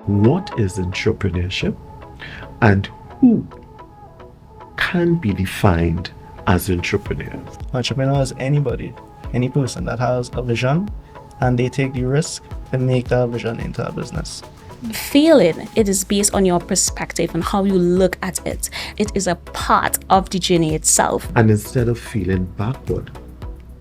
What is entrepreneurship and who can be defined as entrepreneurs? Entrepreneur is anybody, any person that has a vision and they take the risk to make that vision into a business. Failing, it is based on your perspective and how you look at it. It is a part of the journey itself. And instead of feeling backward,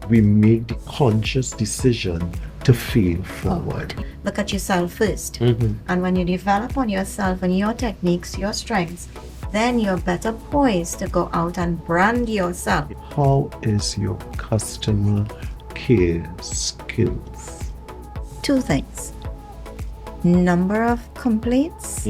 we make the conscious decision to fail forward. Look at yourself first. And when you develop on yourself and your techniques, your strengths, then you're better poised to go out and brand yourself. How is your customer care skills? Two things: number of complaints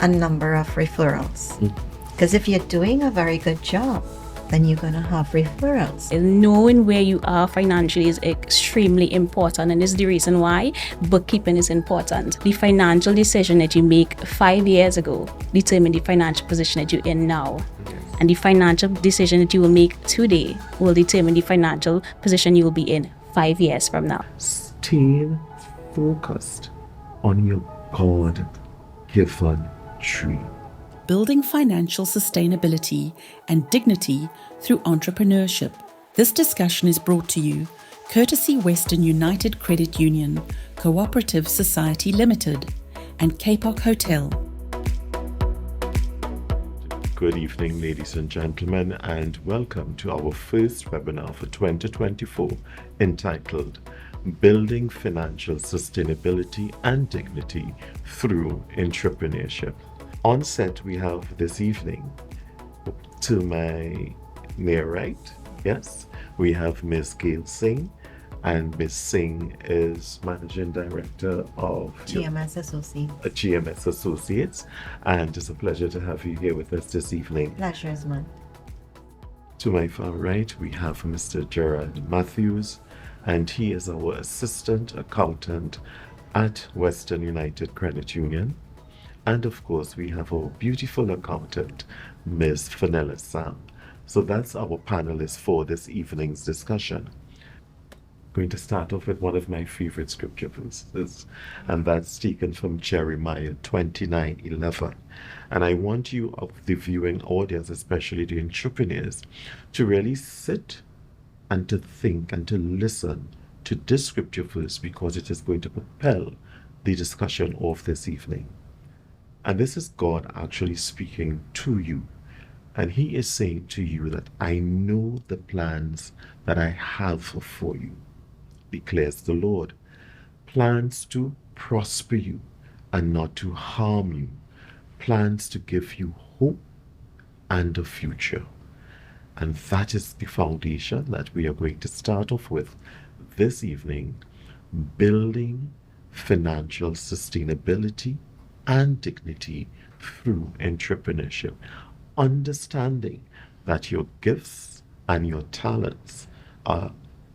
and number of referrals. Because if you're doing a very good job, then you're going to have referrals. Knowing where you are financially is extremely important, and this is the reason why bookkeeping is important. The financial decision that you make 5 years ago determine the financial position that you're in now. And the financial decision that you will make today will determine the financial position you will be in 5 years from now. Stay focused on your God-given dream. Building financial sustainability and dignity through entrepreneurship. This discussion is brought to you courtesy Western United Credit Union, Cooperative Society Limited, and Kapok Hotel. Good evening, ladies and gentlemen, and welcome to our first webinar for 2024 entitled Building Financial Sustainability and Dignity Through Entrepreneurship. On set, we have this evening, to my near right, yes, we have Ms. Gail Singh, and Ms. Singh is Managing Director of GMS Associates. GMS Associates, and it's a pleasure to have you here with us this evening. Pleasure is mine. To my far right, we have Mr. Gerard Matthews, and he is our Assistant Accountant at Western United Credit Union. And of course, we have our beautiful accountant, Ms. Fenella Sam. So that's our panelists for this evening's discussion. I'm going to start off with one of my favorite scripture verses, and that's taken from Jeremiah 29:11. And I want you, of the viewing audience, especially the entrepreneurs, to really sit and to think and to listen to this scripture verse, because it is going to propel the discussion of this evening. And this is God actually speaking to you. And he is saying to you that I know the plans that I have for you, declares the Lord. Plans to prosper you and not to harm you. Plans to give you hope and a future. And that is the foundation that we are going to start off with this evening. Building financial sustainability and dignity through entrepreneurship. Understanding that your gifts and your talents are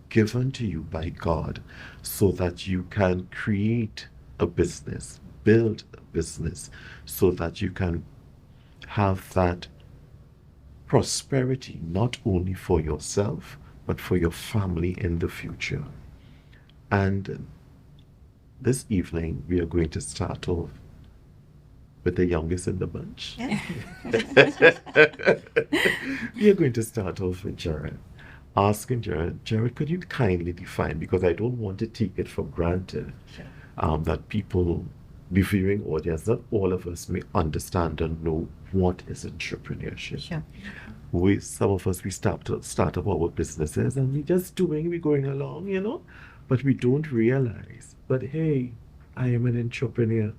given to you by God so that you can create a business, build a business, so that you can have that prosperity not only for yourself but for your family in the future. And this evening we are going to start off with the youngest in the bunch. Yeah. We are going to start off with Jared. Asking Jared, could you kindly define, because I don't want to take it for granted, that people, the viewing audience, not all of us may understand and know what is entrepreneurship. Sure. Some of us, we start up our businesses and we're going along, but we don't realize, but hey, I am an entrepreneur.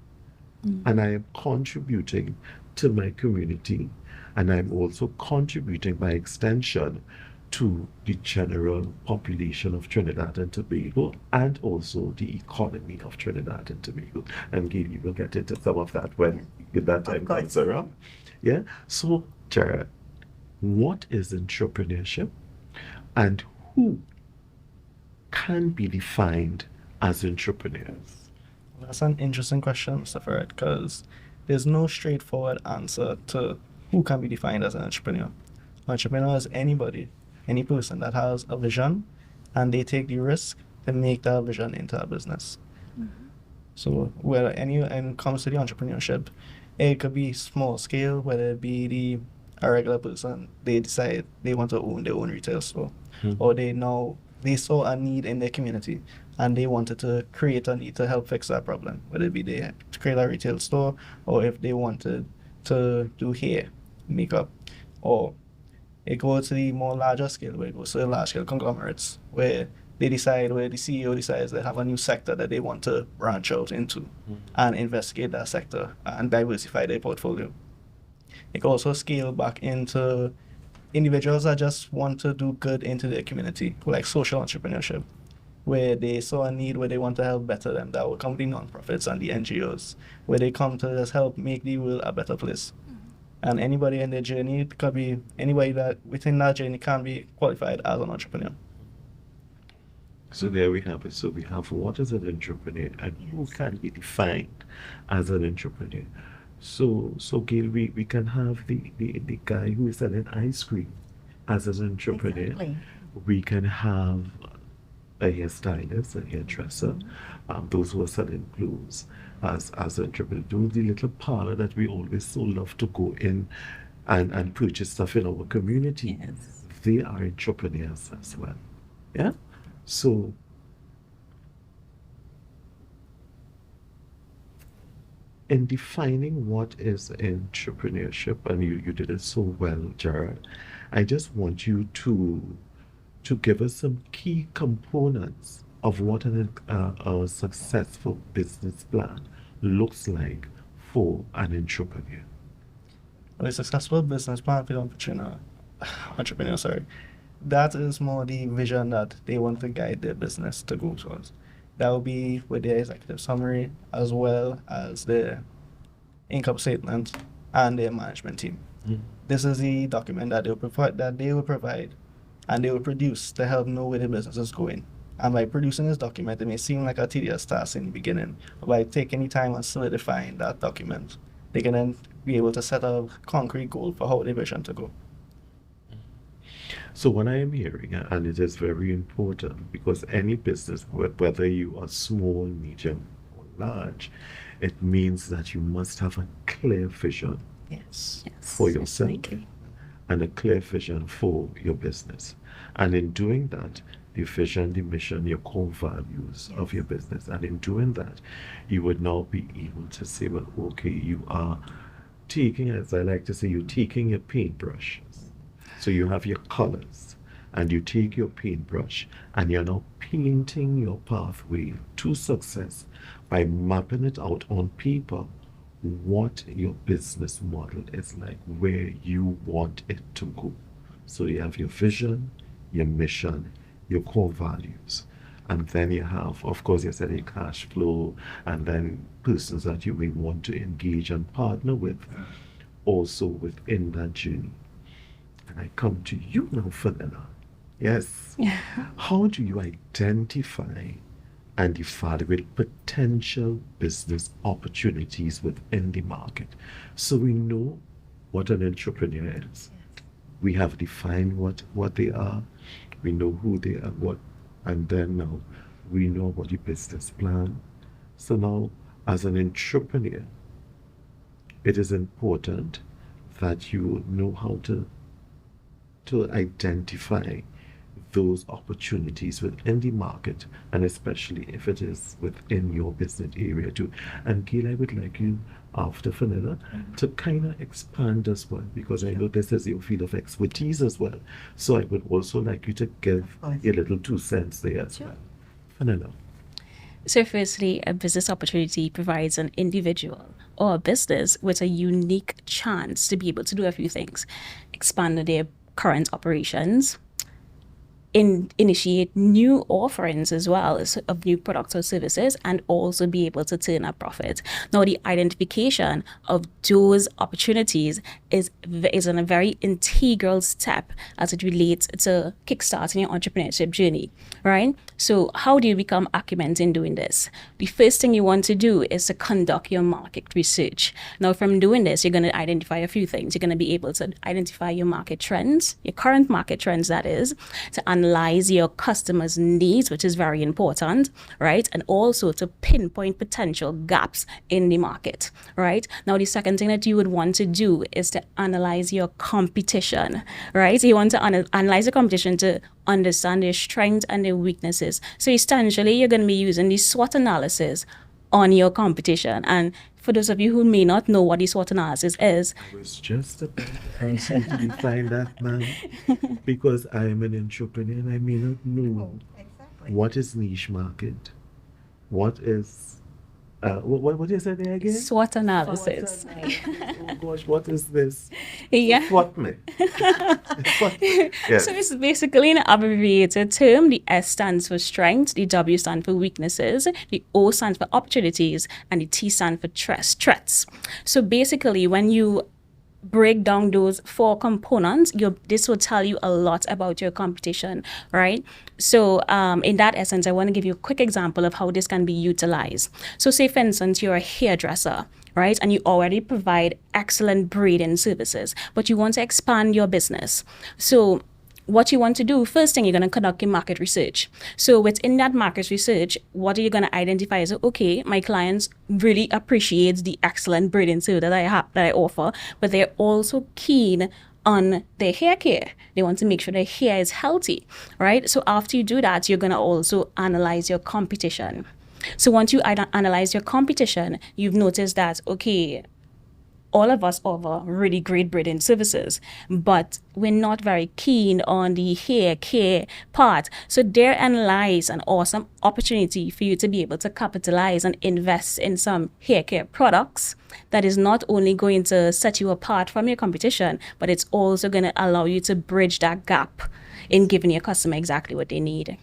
And I am contributing to my community, and I'm also contributing by extension to the general population of Trinidad and Tobago, and also the economy of Trinidad and Tobago. And Gail, you will get into some of that when that time comes around. Yeah. So, Jared, what is entrepreneurship, and who can be defined as entrepreneurs? That's an interesting question, Mr. Ferrette, because there's no straightforward answer to who can be defined as an entrepreneur. Entrepreneur is anybody, any person that has a vision and they take the risk to make that vision into a business. So when it comes to the entrepreneurship, it could be small scale, whether it be a regular person, they decide they want to own their own retail store, or they saw a need in their community and they wanted to create a need to help fix that problem, whether it be they had to create a retail store, or if they wanted to do hair, makeup, or it goes to the more larger scale, where it goes to the large scale conglomerates, where the CEO decides they have a new sector that they want to branch out into and investigate that sector and diversify their portfolio. It can also scale back into individuals that just want to do good into their community, like social entrepreneurship, where they saw a need where they want to help better them. That will come from the nonprofits and the NGOs, where they come to just help make the world a better place. And anybody in their journey, it could be anybody that within that journey can be qualified as an entrepreneur. So there we have it. So we have what is an entrepreneur and who can be defined as an entrepreneur. So Gail, we can have the guy who is selling ice cream as an entrepreneur. Exactly. We can have a hairstylist, a hairdresser, those who are selling clothes as entrepreneurs. Do the little parlor that we always so love to go in and purchase stuff in our community. Yes. They are entrepreneurs as well. Yeah? So in defining what is entrepreneurship, and you did it so well, Jared, I just want you to give us some key components of what a successful business plan looks like for an entrepreneur. A successful business plan for the entrepreneur, that is more the vision that they want to guide their business to go towards. That will be with their executive summary as well as their income statement and their management team. This is the document that they will provide and they will produce to help know where the business is going. And by producing this document, it may seem like a tedious task in the beginning, but by taking the time and solidifying that document, they can then be able to set a concrete goal for how they vision to go. So what I am hearing, and it is very important, because any business, whether you are small, medium, or large, it means that you must have a clear vision Yes. for yourself Definitely. and a clear vision for your business. And in doing that, the vision, the mission, your core values of your business. And in doing that, you would now be able to say, well, okay, you are taking, as I like to say, you're taking your paintbrushes. So you have your colors, and you take your paintbrush, and you're now painting your pathway to success by mapping it out on paper what your business model is like, where you want it to go. So you have your vision, your mission, your core values. And then you have, of course, you said your cash flow, and then persons that you may want to engage and partner with also within that journey. And I come to you now, Fenella. Yes. Yeah. How do you identify and evaluate potential business opportunities within the market? So we know what an entrepreneur is. We have defined what they are. We know who they are, and then now we know about the business plan. So now, as an entrepreneur, it is important that you know how to identify those opportunities within the market, and especially if it is within your business area too. And Gail, I would like you, after Fenella, to kind of expand as well, because I know this is your field of expertise as well. So I would also like you to give your little 2 cents there as well. Fenella. So firstly, a business opportunity provides an individual or a business with a unique chance to be able to do a few things. Expand their current operations, initiate new offerings as well of new products or services, and also be able to turn a profit. Now, the identification of those opportunities is a very integral step as it relates to kickstarting your entrepreneurship journey, right? So how do you become acumen in doing this? The first thing you want to do is to conduct your market research. Now, from doing this, you're going to identify a few things. You're going to be able to identify your market trends, your current market trends, that is, to analyze analyze your customers' needs, which is very important, right? And also to pinpoint potential gaps in the market, right? Now, the second thing that you would want to do is to analyze your competition, right? You want to analyze the competition to understand their strengths and their weaknesses. So essentially, you're going to be using the SWOT analysis on your competition. And for those of you who may not know what the SWOT analysis is, I was just about to ask you to define that, man, because I am an entrepreneur and I may not know what is niche market, what is what is it again? SWOT analysis. Oh gosh, what is this? Yeah. What me? Yes. So it's basically an abbreviated term. The S stands for strengths, the W stands for weaknesses, the O stands for opportunities, and the T stands for threats. So basically, when you break down those 4 components, this will tell you a lot about your competition, right? So in that essence, I want to give you a quick example of how this can be utilized. So say, for instance, you're a hairdresser, right? And you already provide excellent braiding services, but you want to expand your business. So what you want to do, first thing, you're going to conduct your market research. So within that market research, what are you going to identify is, okay, my clients really appreciate the excellent braiding service that I offer, but they're also keen on their hair care. They want to make sure their hair is healthy, right? So after you do that, you're going to also analyze your competition. So once you analyze your competition, you've noticed that, okay, all of us offer really great braiding services, but we're not very keen on the hair care part. So therein lies an awesome opportunity for you to be able to capitalize and invest in some hair care products that is not only going to set you apart from your competition, but it's also going to allow you to bridge that gap in giving your customer exactly what they need.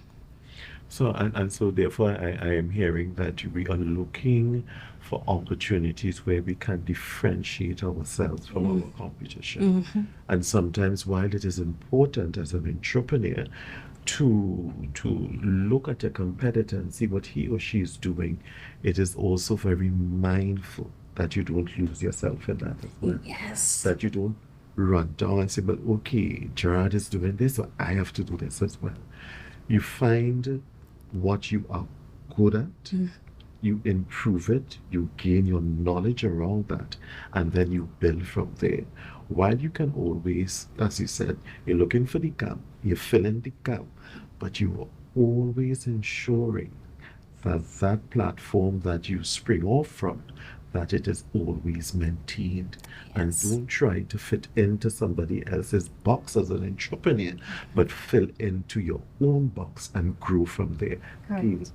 So, and so therefore, I am hearing that we are looking for opportunities where we can differentiate ourselves from our competition. And sometimes, while it is important as an entrepreneur to look at a competitor and see what he or she is doing, it is also very mindful that you don't lose yourself in that as well. Yes. That you don't run down and say, but okay, Gerard is doing this, so I have to do this as well. You find what you are good at, you improve it, you gain your knowledge around that, and then you build from there. While you can always, as you said, you're looking for the gap, you're filling the gap, but you are always ensuring that that platform that you spring off from, that it is always maintained. Yes. And don't try to fit into somebody else's box as an entrepreneur, but fill into your own box and grow from there. Correct. Please.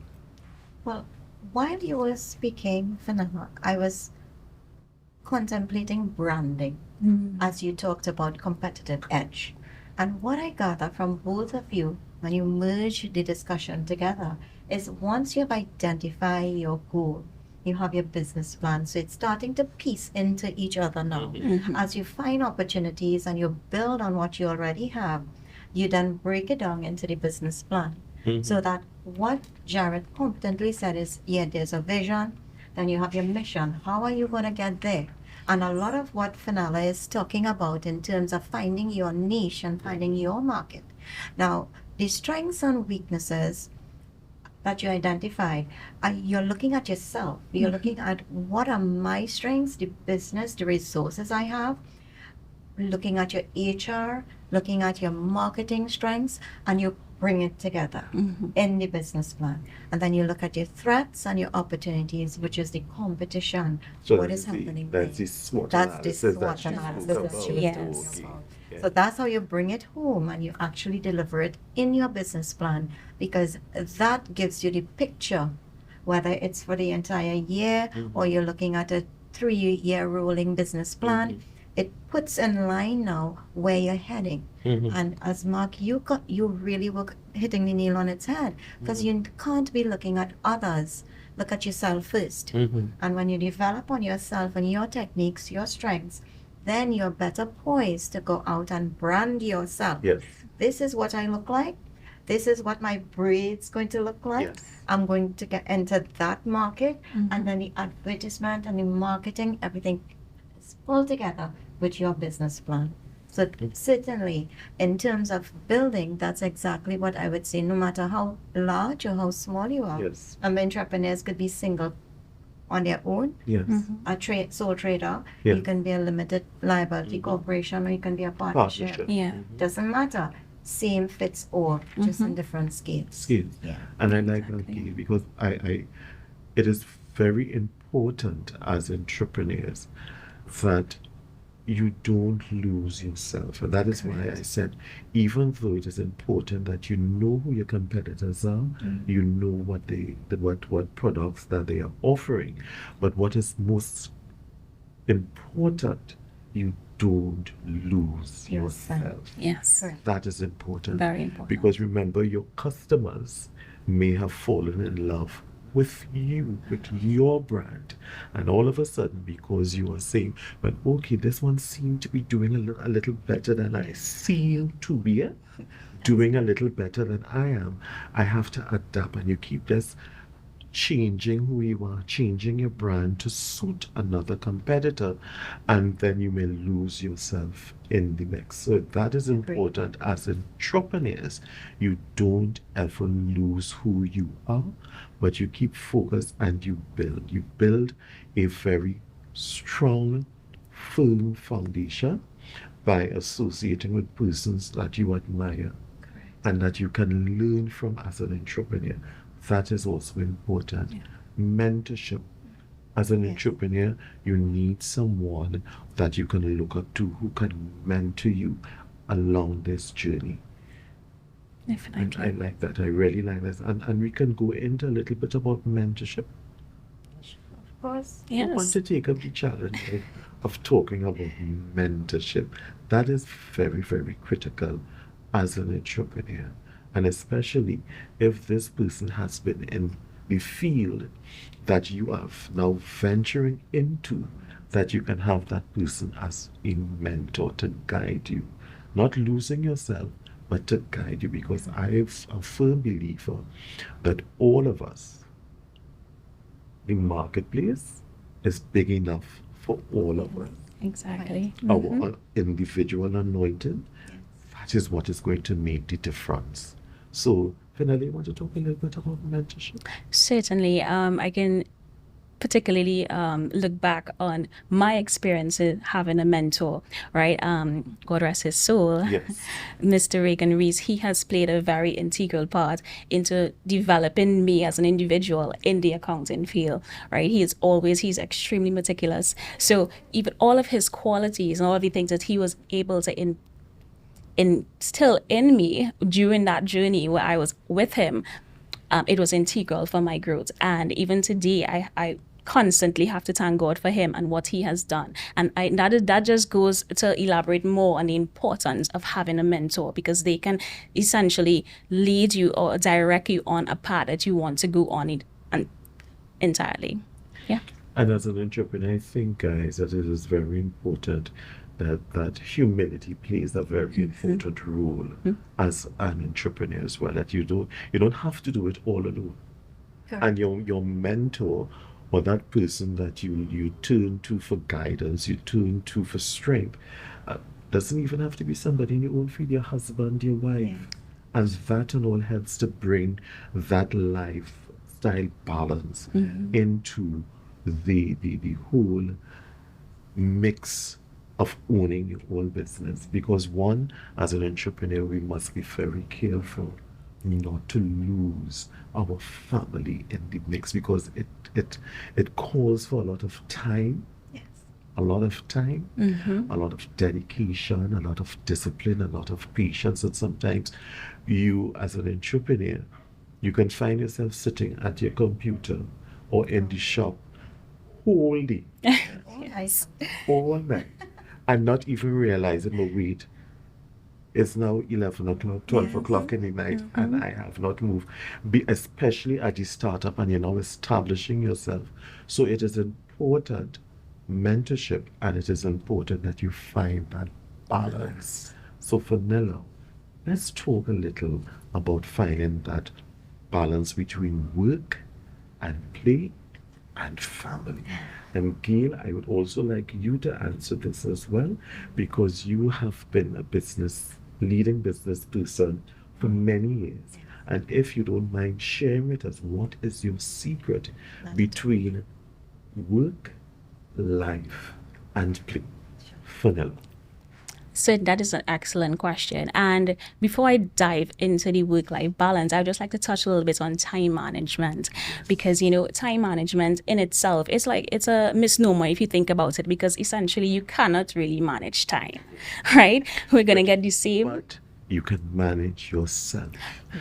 Well, while you were speaking, Fenella, I was contemplating branding as you talked about competitive edge. And what I gather from both of you when you merge the discussion together is once you've identified your goal, you have your business plan. So it's starting to piece into each other now. As you find opportunities and you build on what you already have, you then break it down into the business plan. So that what Jared competently said is, yeah, there's a vision, then you have your mission. How are you going to get there? And a lot of what Fenella is talking about in terms of finding your niche and finding your market. Now, the strengths and weaknesses that you identify, you're looking at yourself. You're looking at what are my strengths, the business, the resources I have, looking at your HR, looking at your marketing strengths, and you bring it together in the business plan. And then you look at your threats and your opportunities, which is the competition. So what is happening there? That's the SWOT That's the analysis SWOT that she analysis spoke that she was Yes. talking about. Okay. So that's how you bring it home and you actually deliver it in your business plan, because that gives you the picture, whether it's for the entire year or you're looking at a 3-year rolling business plan. It puts in line now where you're heading. And as Mark, you really were hitting the nail on its head, because you can't be looking at others. Look at yourself first. And when you develop on yourself and your techniques, your strengths, then you're better poised to go out and brand yourself. Yes. This is what I look like. This is what my braid's going to look like. Yes. I'm going to enter that market, and then the advertisement and the marketing, everything is pulled together with your business plan. So certainly, in terms of building, that's exactly what I would say. No matter how large or how small you are, Yes. entrepreneurs could be single on their own, Yes. a sole trader. Yes. You can be a limited liability corporation, or you can be a partnership. Yeah. Doesn't matter. Same fits all, just in different scales. Skills. Yeah. And I like that, Gail, because it is very important as entrepreneurs that you don't lose yourself. And that is why I said, even though it is important that you know who your competitors are, you know what products that they are offering, but what is most important, you don't lose yourself. Yes. Correct. That is important. Very important. Because remember, your customers may have fallen in love with you, with your brand. And all of a sudden, because you are saying, but okay, this one seemed to be doing a little better than I seem to be, doing a little better than I am, I have to adapt. And you keep this changing who you are, changing your brand to suit another competitor, and then you may lose yourself in the mix. So that is important. As entrepreneurs, you don't ever lose who you are, but you keep focused and you build. You build a very strong, firm foundation by associating with persons that you admire and that you can learn from as an entrepreneur. That is also important. Mentorship. As an entrepreneur, you need someone that you can look up to who can mentor you along this journey. And Definitely. I like that. I really like that. And we can go into a little bit about mentorship. Of course. I want Yes. to take up the challenge of talking about mentorship. That is very, very critical as an entrepreneur. And especially if this person has been in the field that you are now venturing into, that you can have that person as a mentor to guide you. Not losing yourself, but to guide you. Because I'm a firm believer that all of us, the marketplace is big enough for all of us. Exactly. Our individual anointing, that is what is going to make the difference. So, Fenella, you want to talk a little bit about mentorship? Certainly. I can particularly look back on my experiences having a mentor, right? God rest his soul. Yes. Mr. Reagan Reese, he has played a very integral part into developing me as an individual in the accounting field, right? He's extremely meticulous. So even all of his qualities and all of the things that he was able to instill in me during that journey where I was with him, it was integral for my growth. And even today, I constantly have to thank God for him and what he has done. And that just goes to elaborate more on the importance of having a mentor, because they can essentially lead you or direct you on a path that you want to go on entirely. Yeah. And as an entrepreneur, I think, guys, that it is very important that humility plays a very important role as an entrepreneur as well. That you don't have to do it all alone. Correct. And your mentor, or that person that you turn to for guidance, you turn to for strength, doesn't even have to be somebody in your own field, your husband, your wife. And that and all helps to bring that lifestyle balance into the whole mix of owning your own business. Because one, as an entrepreneur, we must be very careful not to lose our family in the mix, because it calls for a lot of time, a lot of time, a lot of dedication, a lot of discipline, a lot of patience. And sometimes you, as an entrepreneur, you can find yourself sitting at your computer or in the shop whole day, all night, and not even realizing, oh wait, it's now 11 o'clock, 12 o'clock in the night, and I have not moved. Especially at the startup, and you're now establishing yourself. So it is important, mentorship, and it is important that you find that balance. So Fenella, let's talk a little about finding that balance between work and play and family. And Gail, I would also like you to answer this as well, because you have been a leading business person for many years. And if you don't mind sharing with us, what is your secret between work, life, and play? Fenella. So that is an excellent question. And before I dive into the work-life balance, I would just like to touch a little bit on time management, because, you know, time management in itself, it's a misnomer if you think about it, because essentially you cannot really manage time, right? We're going to get the same. But you can manage yourself.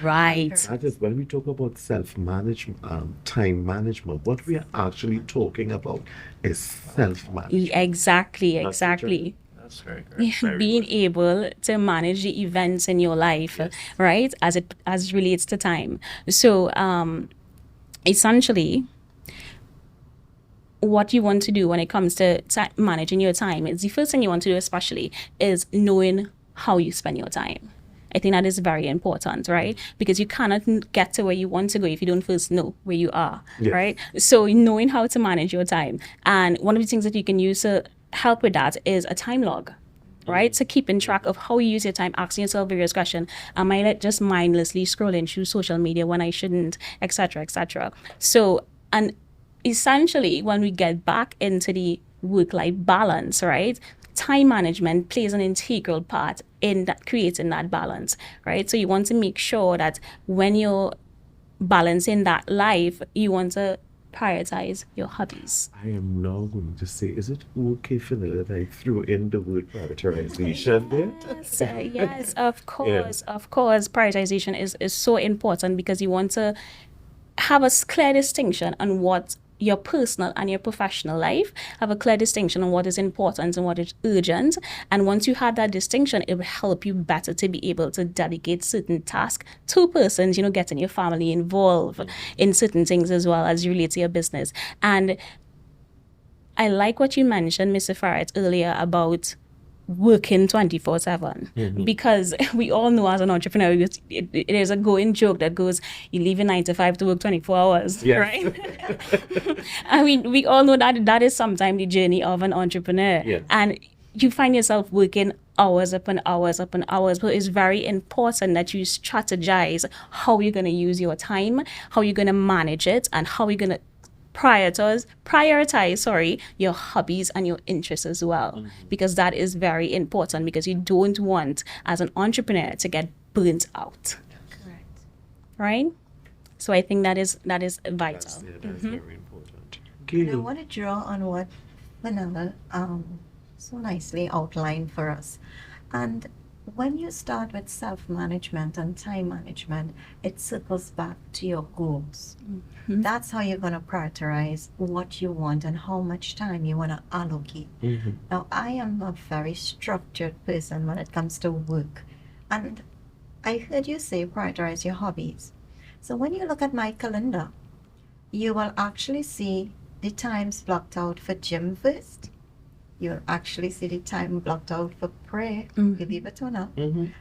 Right. That is when we talk about self-management, time management, what we are actually talking about is self-management. Exactly. That's very correct. Being able to manage the events in your life, right, as it relates to time. So essentially what you want to do when it comes to managing your time is the first thing you want to do, especially, is knowing how you spend your time. I think that is very important, right? Because you cannot get to where you want to go if you don't first know where you are, right? So knowing how to manage your time. And one of the things that you can use to help with that is a time log, right? So keeping track of how you use your time, asking yourself various questions. Am I just mindlessly scrolling through social media when I shouldn't, etc., etc.? So, and essentially, when we get back into the work-life balance, right, time management plays an integral part in that, creating that balance, right? So you want to make sure that when you're balancing that life, you want to prioritize your hobbies. I am now going to say, is it okay, Fenella, that I threw in the word prioritization there? Yes, of course, of course. Prioritization is so important, because you want to have a clear distinction on what your personal and your professional life, have a clear distinction on what is important and what is urgent. And once you have that distinction, it will help you better to be able to dedicate certain tasks to persons, you know, getting your family involved in certain things as well as you relate to your business. And I like what you mentioned, Mr. Ferrette, earlier about working 24/7, because we all know as an entrepreneur, it is a going joke that goes, you leave your 9 to 5 to work 24 hours, right? I mean, we all know that is sometimes the journey of an entrepreneur. And you find yourself working hours upon hours upon hours, but it's very important that you strategize how you're going to use your time, how you're going to manage it, and how you're going to prioritize your hobbies and your interests as well, because that is very important, because you don't want as an entrepreneur to get burnt out. Correct. Right? So I think that is vital. That's very important. And I want to draw on what Fenella so nicely outlined for us. And when you start with self-management and time management, it circles back to your goals. That's how you're going to prioritize what you want and how much time you want to allocate. Now, I am a very structured person when it comes to work. And I heard you say prioritize your hobbies. So when you look at my calendar, you will actually see the times blocked out for gym first. You'll actually see the time blocked out for prayer, believe it or not.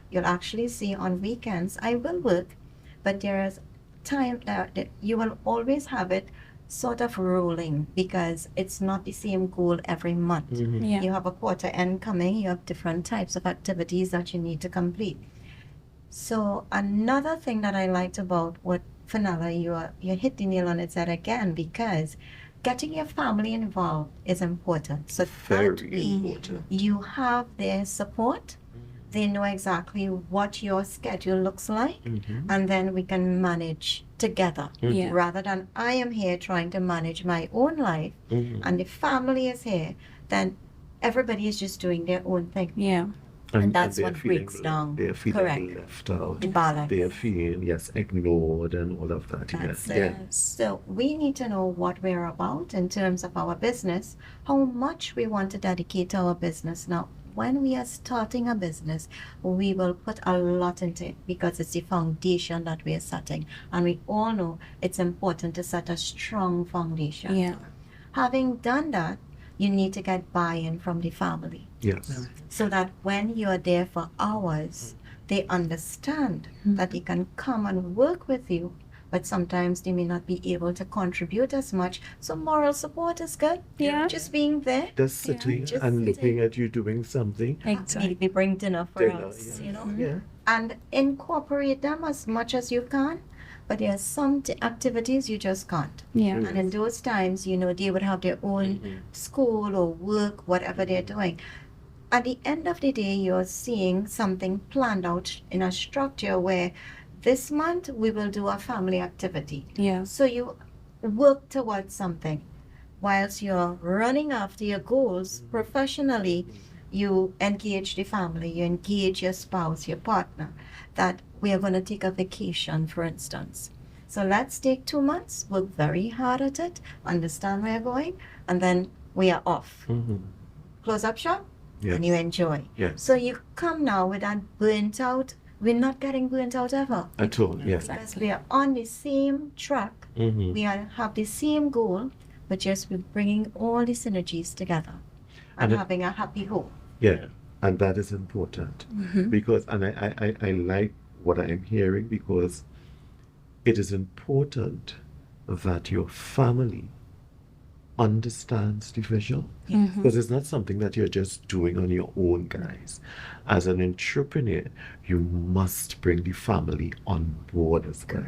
You'll actually see on weekends, I will work, but there is time that you will always have it sort of rolling, because it's not the same goal every month. You have a quarter end coming, you have different types of activities that you need to complete. So another thing that I liked about what Fenella, you hit the nail on its head again, because getting your family involved is important. So Very important. You have their support. They know exactly what your schedule looks like, and then we can manage together. Rather than I am here trying to manage my own life, and the family is here, then everybody is just doing their own thing. And that's they're what feeling breaks down. They're feeling left out. Balance. They're feeling, ignored and all of that. That's it. So we need to know what we're about in terms of our business, how much we want to dedicate to our business. Now, when we are starting a business, we will put a lot into it, because it's the foundation that we are setting. And we all know it's important to set a strong foundation. Having done that, you need to get buy-in from the family. So that when you are there for hours, they understand that they can come and work with you but sometimes they may not be able to contribute as much. So moral support is good. Yeah. Just being there. Just sitting Just and sitting. looking at you doing something. Exactly. Maybe bring dinner for Dinner, us, yeah. you know. Yeah. And incorporate them as much as you can. But there are some activities you just can't. Yeah. And in those times, you know, they would have their own school or work, whatever they're doing. At the end of the day, you're seeing something planned out in a structure where this month we will do a family activity. Yeah. So you work towards something. Whilst you're running after your goals professionally, you engage the family, you engage your spouse, your partner, that we are going to take a vacation, for instance. So let's take 2 months, work very hard at it, understand where you're going, and then we are off. Close up shop, Yes. and you enjoy. Yes. So you come now with that burnt out. We're not getting burnt out ever. At all, yes. Because we are on the same track. We have the same goal, but just we're bringing all the synergies together and And having a happy home. Yeah, and that is important because, and I like what I am hearing because it is important that your family understands the vision because it's not something that you're just doing on your own, guys. As an entrepreneur, you must bring the family on board as well.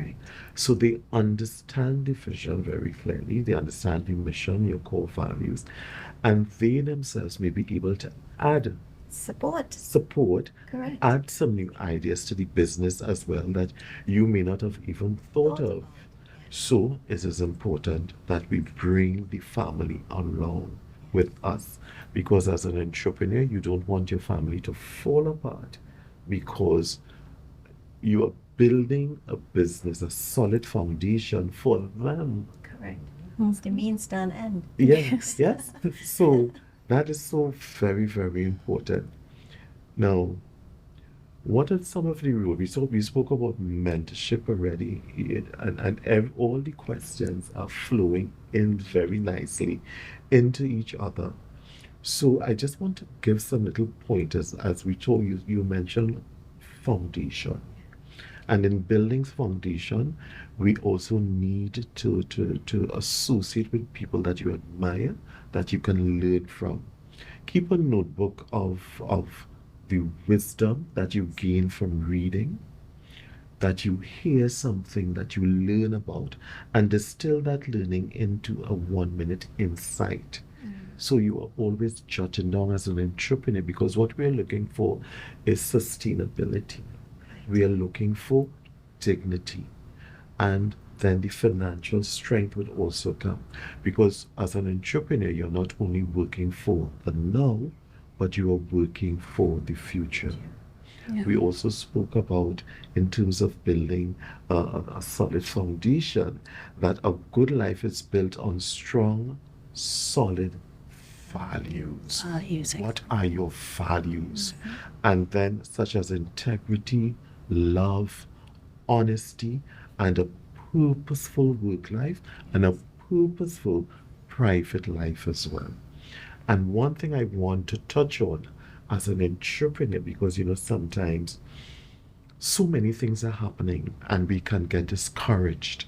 So they understand the vision very clearly, they understand the mission, your core values, and they themselves may be able to add support, Correct. add some new ideas to the business as well that you may not have even thought of. So it is important that we bring the family along with us because as an entrepreneur, you don't want your family to fall apart because you are building a business, a solid foundation for them. Correct. It's the means to an end. Yes, yes. So that is so very, very important. Now, what are some of the rules? We spoke about mentorship already, and all the questions are flowing in very nicely into each other. So I just want to give some little pointers. As we told you, you mentioned foundation. And in building foundation, we also need to associate with people that you admire, that you can learn from. Keep a notebook of the wisdom that you gain from reading, that you hear something that you learn about, and distill that learning into a 1-minute insight. So you are always jotting down as an entrepreneur because what we're looking for is sustainability. We are looking for dignity, and then the financial strength would also come because as an entrepreneur, you're not only working for the now, but you are working for the future. Yeah. We also spoke about, in terms of building a solid foundation, that a good life is built on strong, solid values. What are your values? And then, such as integrity, love, honesty, and a purposeful work life, and a purposeful private life as well. And one thing I want to touch on as an entrepreneur, because sometimes so many things are happening and we can get discouraged.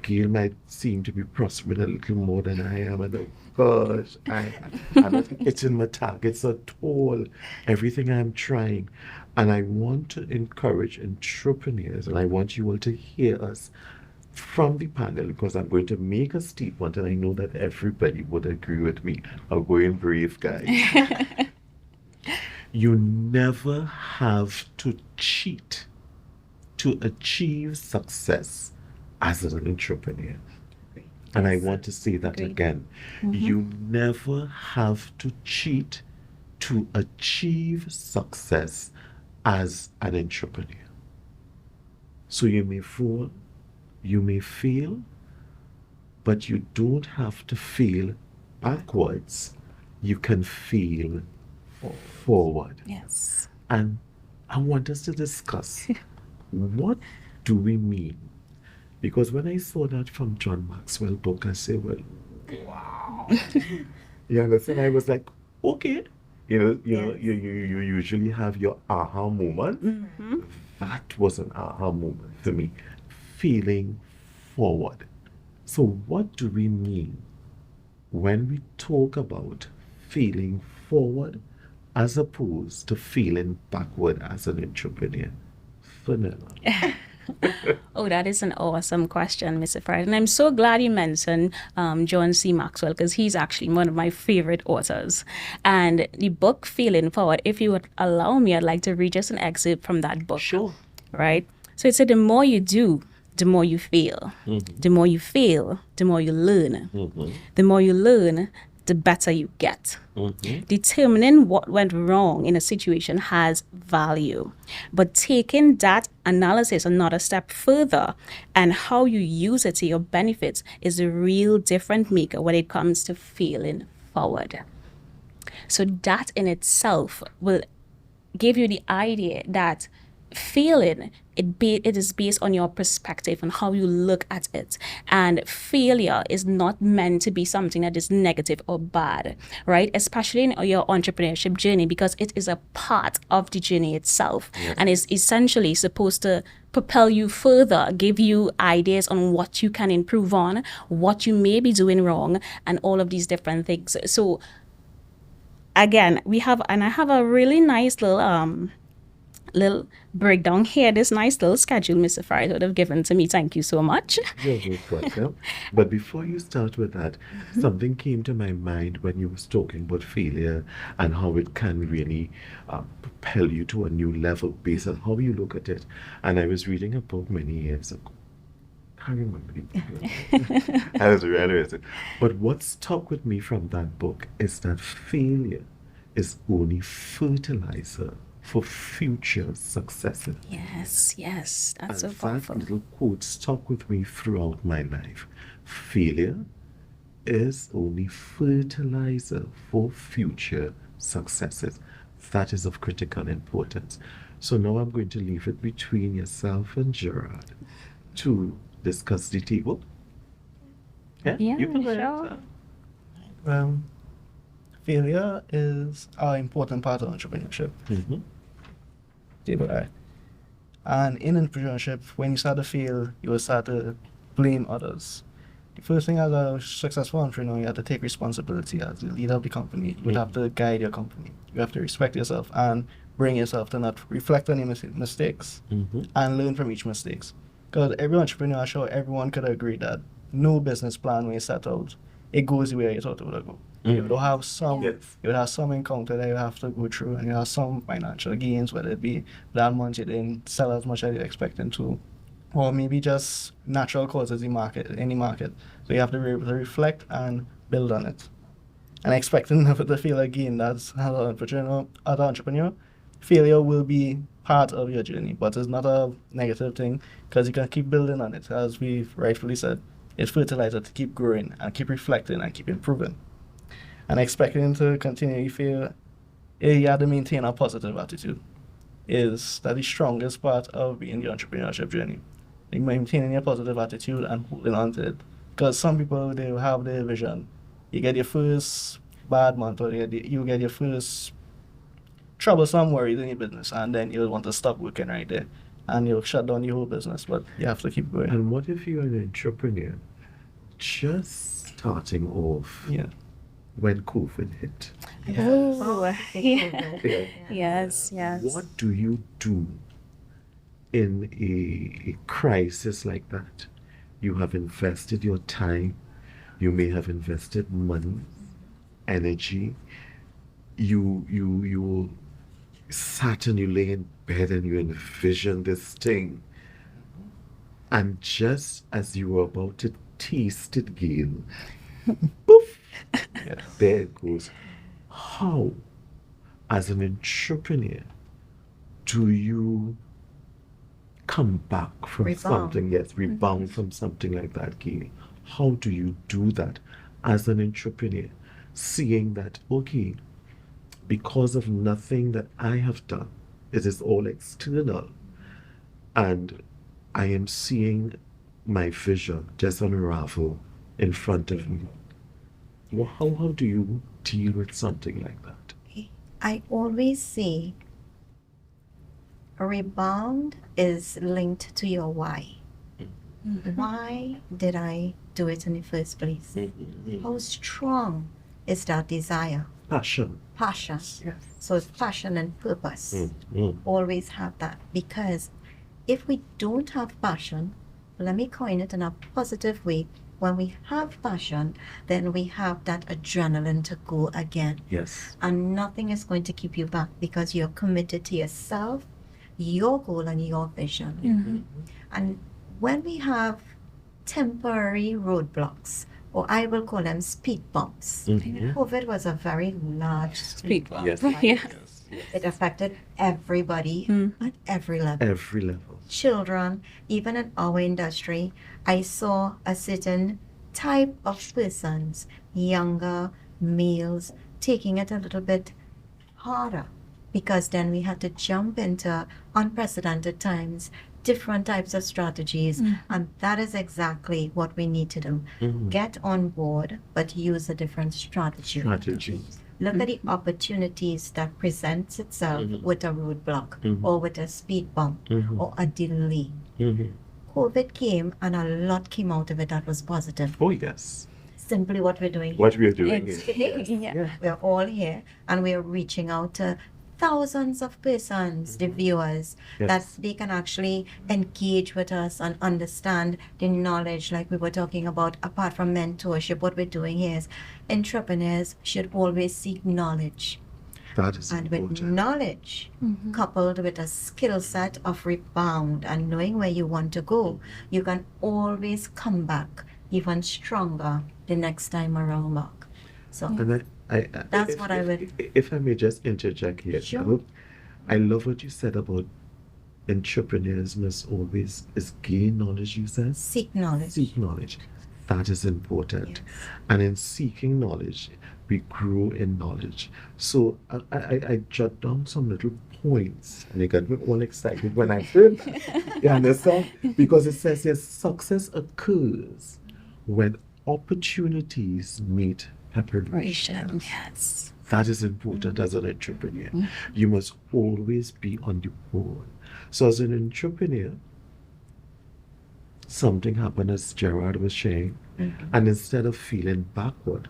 Gail might seem to be prospering a little more than I am, and gosh, I'm hitting my targets at all. Everything I'm trying. And I want to encourage entrepreneurs, and I want you all to hear us from the panel because I'm going to make a statement and I know that everybody would agree with me. I'm going brave, guys. You never have to cheat to achieve success as an entrepreneur. And I want to say that again. You never have to cheat to achieve success as an entrepreneur. So you may fall, you may fail, but you don't have to fail backwards. You can fail forward. Yes. And I want us to discuss what do we mean? Because when I saw that from John Maxwell book, I said, well, wow. You understand? I was like, okay, You usually have your aha moment. That was an aha moment for me. Feeling forward. So what do we mean when we talk about feeling forward as opposed to feeling backward as an entrepreneur? Fenella. Oh, that is an awesome question, Mr. Ferrette. And I'm so glad you mentioned John C. Maxwell, because he's actually one of my favorite authors. And the book Feeling Forward, if you would allow me, I'd like to read just an excerpt from that book. Sure. Right? So it said, the more you do, the more you feel. The more you feel, the more you learn. The more you learn, the better you get. Determining what went wrong in a situation has value, but taking that analysis another step further and how you use it to your benefits is a real difference maker when it comes to feeling forward. So that in itself will give you the idea that feeling it is based on your perspective and how you look at it, and failure is not meant to be something that is negative or bad, right? Especially in your entrepreneurship journey, because it is a part of the journey itself. And is essentially supposed to propel you further, give you ideas on what you can improve on, what you may be doing wrong, and all of these different things. So again, I have a really nice little breakdown here, this nice little schedule Mr. Ferrette would have given to me. Thank you so much. You're most welcome. But before you start with that, something came to my mind when you was talking about failure and how it can really propel you to a new level based on how you look at it. And I was reading a book many years ago. I remember it. I was really interested. But what stuck with me from that book is that failure is only fertilizer for future successes. Yes, that's so And powerful. that little quote stuck with me throughout my life. Failure is only fertilizer for future successes. That is of critical importance. So now I'm going to leave it between yourself and Gerard to discuss the table. Yeah, you can go ahead, sure. sir. Failure is an important part of entrepreneurship. And in entrepreneurship, when you start to fail, you will start to blame others. The first thing as a successful entrepreneur, you have to take responsibility as the leader of the company. You would have to guide your company. You have to respect yourself and bring yourself to not reflect on your mistakes and learn from each mistakes. Because every entrepreneur, sure, everyone could agree that no business plan when you start out, it goes the way you thought it would go. You would have some, you would have some encounter that you have to go through, and you have some financial gains, whether it be that month you didn't sell as much as you're expecting to, or maybe just natural causes in any market. So you have to be able to reflect and build on it. And expecting never to fail again, that's as an entrepreneur, failure will be part of your journey, but it's not a negative thing because you can keep building on it. As we've rightfully said, it's fertilizer to keep growing and keep reflecting and keep improving. And expecting to continue to fail, you have to maintain a positive attitude. That the strongest part of being the entrepreneurship journey. Like maintaining your positive attitude and holding on to it. Because some people, they have their vision. You get your first bad month, or you get your first troublesome worries in your business, and then you'll want to stop working right there. And you'll shut down your whole business, but you have to keep going. And what if you're an entrepreneur just starting off when COVID hit? Oh, Yeah. yes. What do you do in a crisis like that? You have invested your time, you may have invested money, energy, you sat and you lay in bed and you envision this thing, and just as you were about to taste it, Gail, poof, there it goes. How, as an entrepreneur, do you come back from rebound from something like that, Gail? How do you do that as an entrepreneur, seeing that, okay, because of nothing that I have done, it is all external, and I am seeing my vision just unravel in front of me? Well, how do you deal with something like that? I always say a rebound is linked to your why. Why did I do it in the first place? How strong is that desire? Passion. Passion. Yes. So it's passion and purpose. Mm. Always have that, because if we don't have passion, let me coin it in a positive way. When we have passion, then we have that adrenaline to go again. Yes. And nothing is going to keep you back, because you're committed to yourself, your goal, and your vision. And when we have temporary roadblocks, or I will call them speed bumps, COVID was a very large speed bump. Yes. Yeah. It affected everybody at every level. Every level. Children, even in our industry, I saw a certain type of persons, younger males, taking it a little bit harder, because then we had to jump into unprecedented times, different types of strategies, and that is exactly what we need to do. Get on board, but use a different strategy. Look at the opportunities that presents itself with a roadblock or with a speed bump or a delay. COVID came and a lot came out of it that was positive. Oh, yes. Simply what we're doing What we are doing It's- is Yeah. We're all here and we're reaching out to thousands of persons, the viewers, that Yes. they can actually engage with us and understand the knowledge, like we were talking about. Apart from mentorship, what we're doing here is entrepreneurs should always seek knowledge. that is And with important. knowledge coupled with a skill set of rebound and knowing where you want to go, you can always come back even stronger the next time around, Mark. So And That's what I would- If I may just interject here, Sure. I love what you said about entrepreneurs must always is gain knowledge. You said seek knowledge. seek knowledge. That is important. Yes. And in seeking knowledge, we grow in knowledge. So I jot down some little points, and it got me all excited when I heard that. You understand? Because it says here, success occurs when opportunities meet preparation. Yes. That is important as an entrepreneur. You must always be on the ball. So as an entrepreneur, something happened, as Gerard was saying, and instead of feeling backward,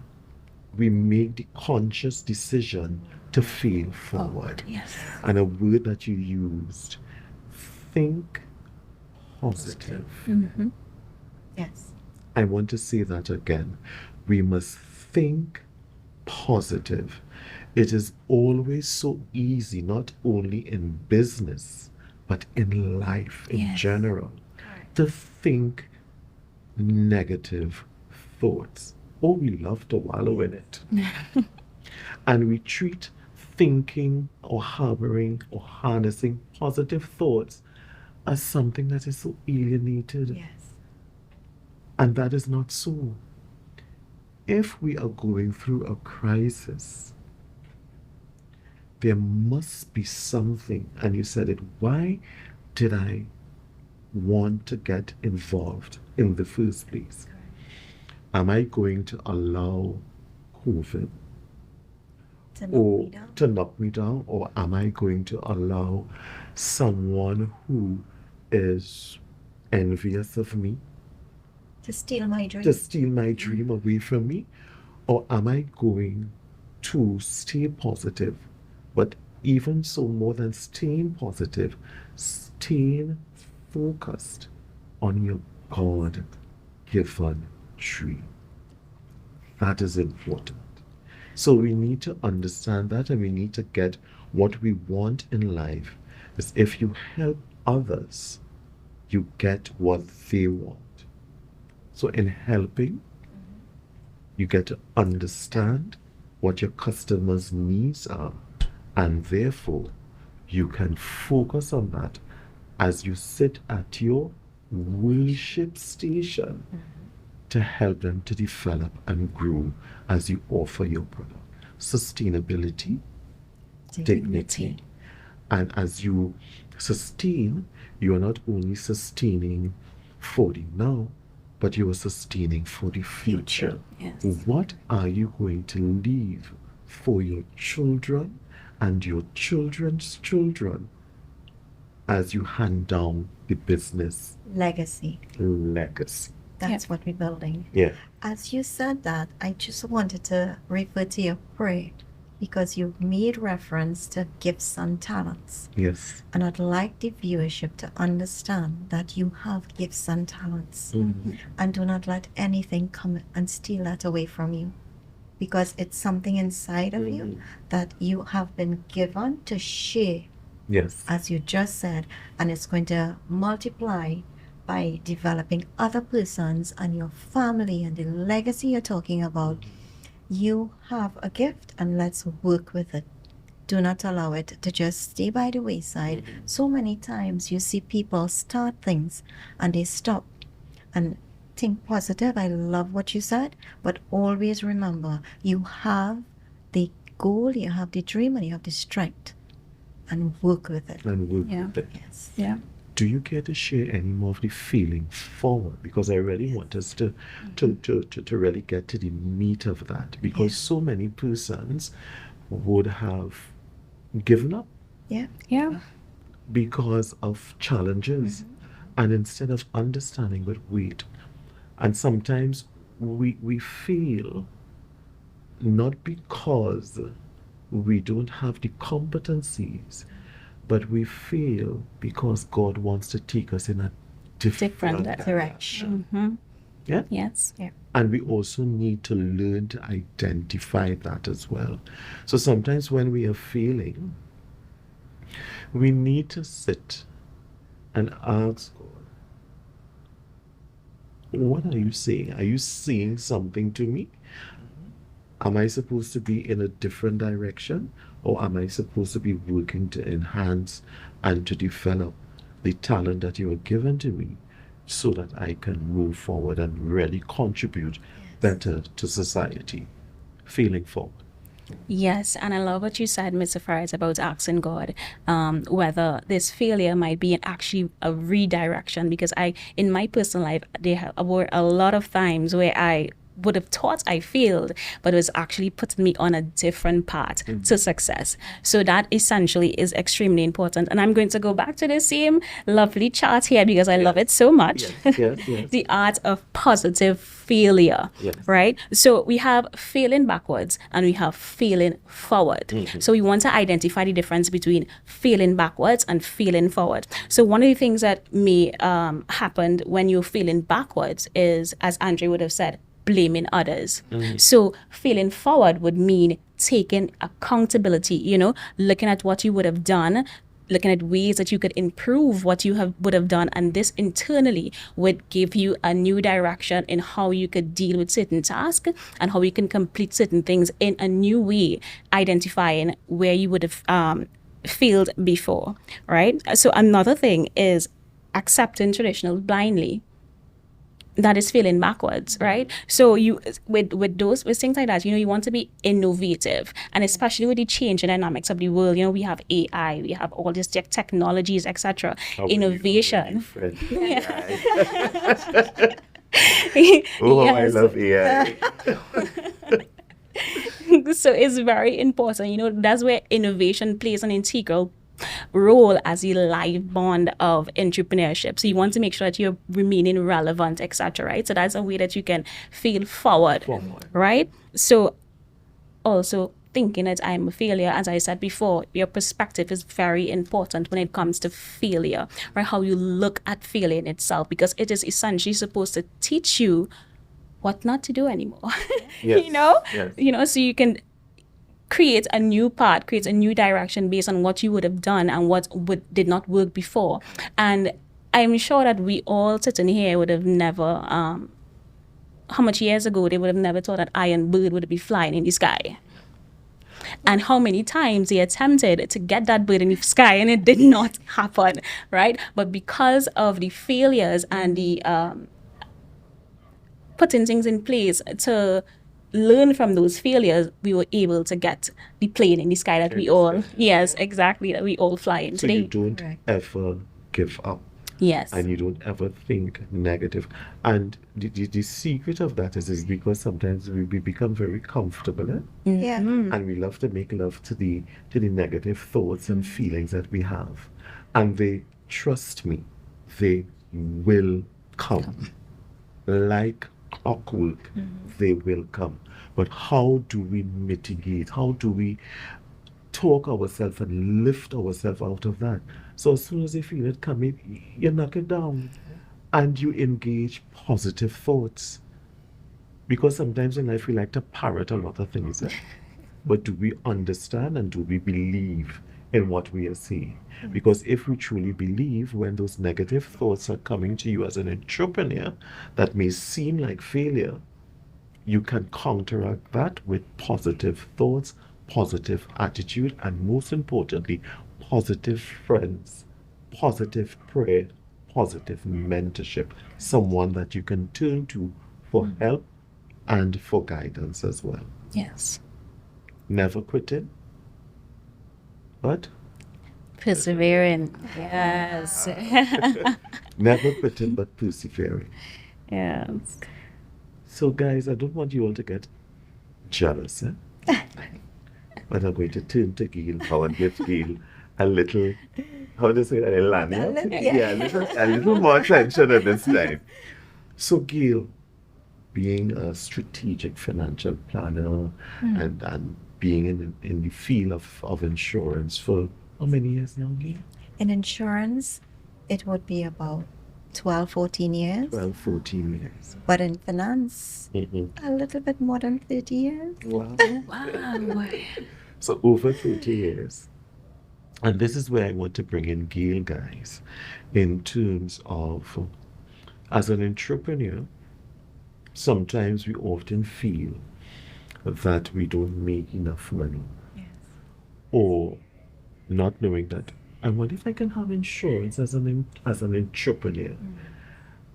we make the conscious decision to feel forward. Yes. And a word that you used, think positive. Yes. I want to say that again. We must think positive. It is always so easy, not only in business, but in life in Yes. general, to think negative thoughts. Oh, we love to wallow in it. And we treat thinking or harboring or harnessing positive thoughts as something that is so alienated. Yes. And that is not so. If we are going through a crisis, there must be something, and you said it, why did I want to get involved in the first place? Am I going to allow COVID To knock or me down. to knock me down, or am I going to allow someone who is envious of me To steal my dream. to steal my dream away from me? Or am I going to stay positive? But even so, more than staying positive, staying focused on your God given dream. That is important. So we need to understand that, and we need to get what we want in life. Is if you help others, you get what they want. So in helping, you get to understand what your customers' needs are, and therefore you can focus on that as you sit at your worship station to help them to develop and grow as you offer your product. Sustainability, dignity. And as you sustain, you are not only sustaining for the now, but you are sustaining for the future. Yes. What are you going to leave for your children and your children's children as you hand down the business Legacy. legacy. That's what we're building. Yeah. As you said that, I just wanted to refer to your prayer because you made reference to gifts and talents. Yes. And I'd like the viewership to understand that you have gifts and talents. And do not let anything come and steal that away from you. Because it's something inside of you that you have been given to share, Yes. as you just said, and it's going to multiply by developing other persons and your family and the legacy you're talking about. You have a gift and let's work with it. Do not allow it to just stay by the wayside. So many times you see people start things and they stop and think positive. I love what you said, but always remember you have the goal, you have the dream, and you have the strength, and work with it. And work Yeah. with it. Yes. Yeah. Do you care to share any more of the feeling forward? Because I really want us to really get to the meat of that. Because so many persons would have given up Yeah. Yeah. because of challenges. And instead of understanding, but wait. And sometimes we feel not because we don't have the competencies, but we feel because God wants to take us in a different Different Direction. Mm-hmm. Yeah. Yes. And we also need to learn to identify that as well. So sometimes when we are feeling, we need to sit and ask God, what are you saying? Are you saying something to me? Am I supposed to be in a different direction? Or am I supposed to be working to enhance and to develop the talent that you have given to me so that I can move forward and really contribute better to society? Feeling forward. Yes, and I love what you said, Mr. Ferrette, about asking God whether this failure might be actually a redirection. Because in my personal life, there were a lot of times where I would have thought I failed, but it was actually putting me on a different path to success. So that essentially is extremely important. And I'm going to go back to the same lovely chart here because I love it so much. Yes. The art of positive failure, Yes. right? So we have failing backwards and we have failing forward. So we want to identify the difference between failing backwards and failing forward. So one of the things that may happen when you're failing backwards is, as Andre would have said, blaming others. So failing forward would mean taking accountability, looking at what you would have done, looking at ways that you could improve what you would have done, and this internally would give you a new direction in how you could deal with certain tasks and how you can complete certain things in a new way, identifying where you would have failed before, right? So another thing is accepting traditional blindly. That is failing backwards, right? So you with things like that, you want to be innovative, and especially with the changing dynamics of the world. We have AI, we have all these technologies, etc. Innovation. Oh, I Yes. love AI. So it's very important. That's where innovation plays an integral role as a live bond of entrepreneurship. So you want to make sure that you're remaining relevant, etc. Right? So that's a way that you can fail forward. Right? So also thinking that I'm a failure, as I said before, your perspective is very important when it comes to failure, right? How you look at failure in itself, because it is essentially supposed to teach you what not to do anymore. Yes. Yes. So you can create a new path, create a new direction based on what you would have done and what did not work before. And I'm sure that we all sitting here would have never, how much years ago they would have never thought that iron bird would be flying in the sky. And how many times they attempted to get that bird in the sky and it did not happen, right? But because of the failures and the putting things in place to learn from those failures, we were able to get the plane in the sky that we all, yes, exactly, that we all fly in So today. you don't ever give up. Yes. And you don't ever think negative. And the secret of that is because sometimes we become very comfortable, Yeah. and we love to make love to the negative thoughts and feelings that we have. And they, trust me, they will come. Like clockwork, they will come. But how do we mitigate? How do we talk ourselves and lift ourselves out of that? So as soon as you feel it coming, you knock it down and you engage positive thoughts. Because sometimes in life we like to parrot a lot of things. But do we understand and do we believe in what we are seeing? Because if we truly believe, when those negative thoughts are coming to you as an entrepreneur that may seem like failure, you can counteract that with positive thoughts, positive attitude, and most importantly, positive friends, positive prayer, positive mentorship, someone that you can turn to for help and for guidance as well. Yes. Never quitting, but Persevering. Yes. never quitting, but persevering. Yes. So, guys, I don't want you all to get jealous, but I'm going to turn to Gail now and give Gail a little, how do you say that? A lanyard? yeah. A little more attention at this time. So, Gail, being a strategic financial planner and being in the field of insurance for how many years now, Gail? In insurance, it would be about 12, 14 years. 12, 14 years. But in finance, a little bit more than 30 years. Wow. Wow. So over 30 years. And this is where I want to bring in Gail, guys, in terms of, as an entrepreneur, sometimes we often feel that we don't make enough money. Yes. Or not knowing that, I wonder if I can have insurance as an entrepreneur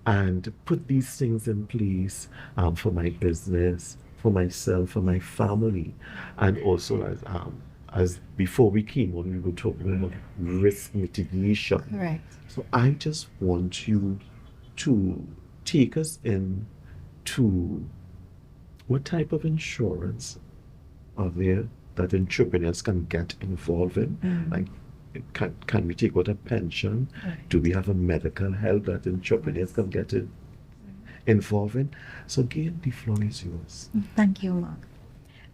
and put these things in place for my business, for myself, for my family, and also as before we came on, we were talking about risk mitigation. Correct. So I just want you to take us in to what type of insurance are there that entrepreneurs can get involved in? Like, can we take out a pension? Right. Do we have a medical health that entrepreneurs can get involved in? So Gail, the floor is yours. Thank you, Mark.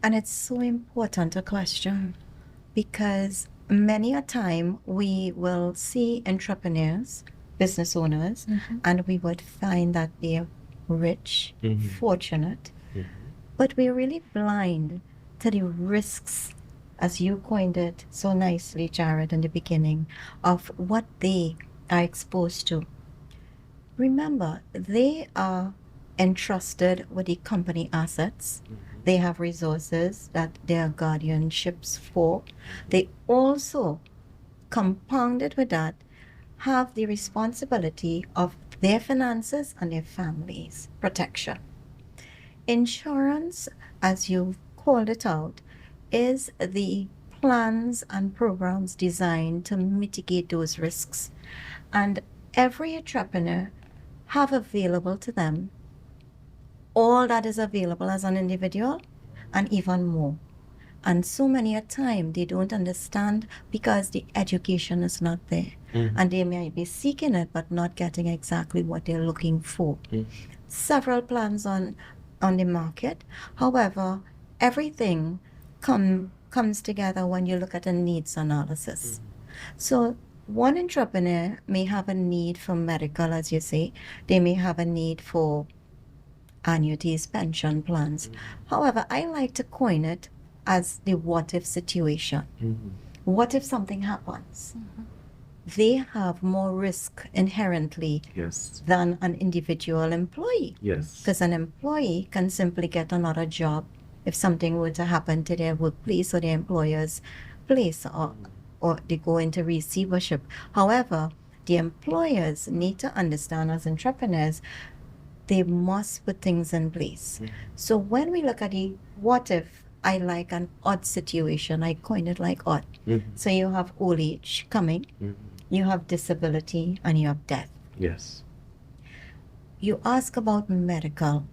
And it's so important a question because many a time we will see entrepreneurs, business owners, and we would find that they're rich, fortunate, but we're really blind to the risks, as you coined it so nicely, Jared, in the beginning, of what they are exposed to. Remember, they are entrusted with the company assets. They have resources that they are guardianships for. They also, compounded with that, have the responsibility of their finances and their families' protection. Insurance, as you called it out, is the plans and programs designed to mitigate those risks. And every entrepreneur have available to them all that is available as an individual and even more. And so many a time they don't understand because the education is not there. And they may be seeking it but not getting exactly what they're looking for. Several plans on the market. However, everything comes together when you look at a needs analysis. So one entrepreneur may have a need for medical, as you say. They may have a need for annuities, pension plans. However, I like to coin it as the what if situation. What if something happens? They have more risk inherently than an individual employee. Because an employee can simply get another job if something were to happen to their workplace or their employer's place, or they go into receivership. However, the employers need to understand, as entrepreneurs, they must put things in place. So when we look at the what if, I like an odd situation. I coin it like odd. So you have old age coming, you have disability, and you have death. Yes. You ask about medical.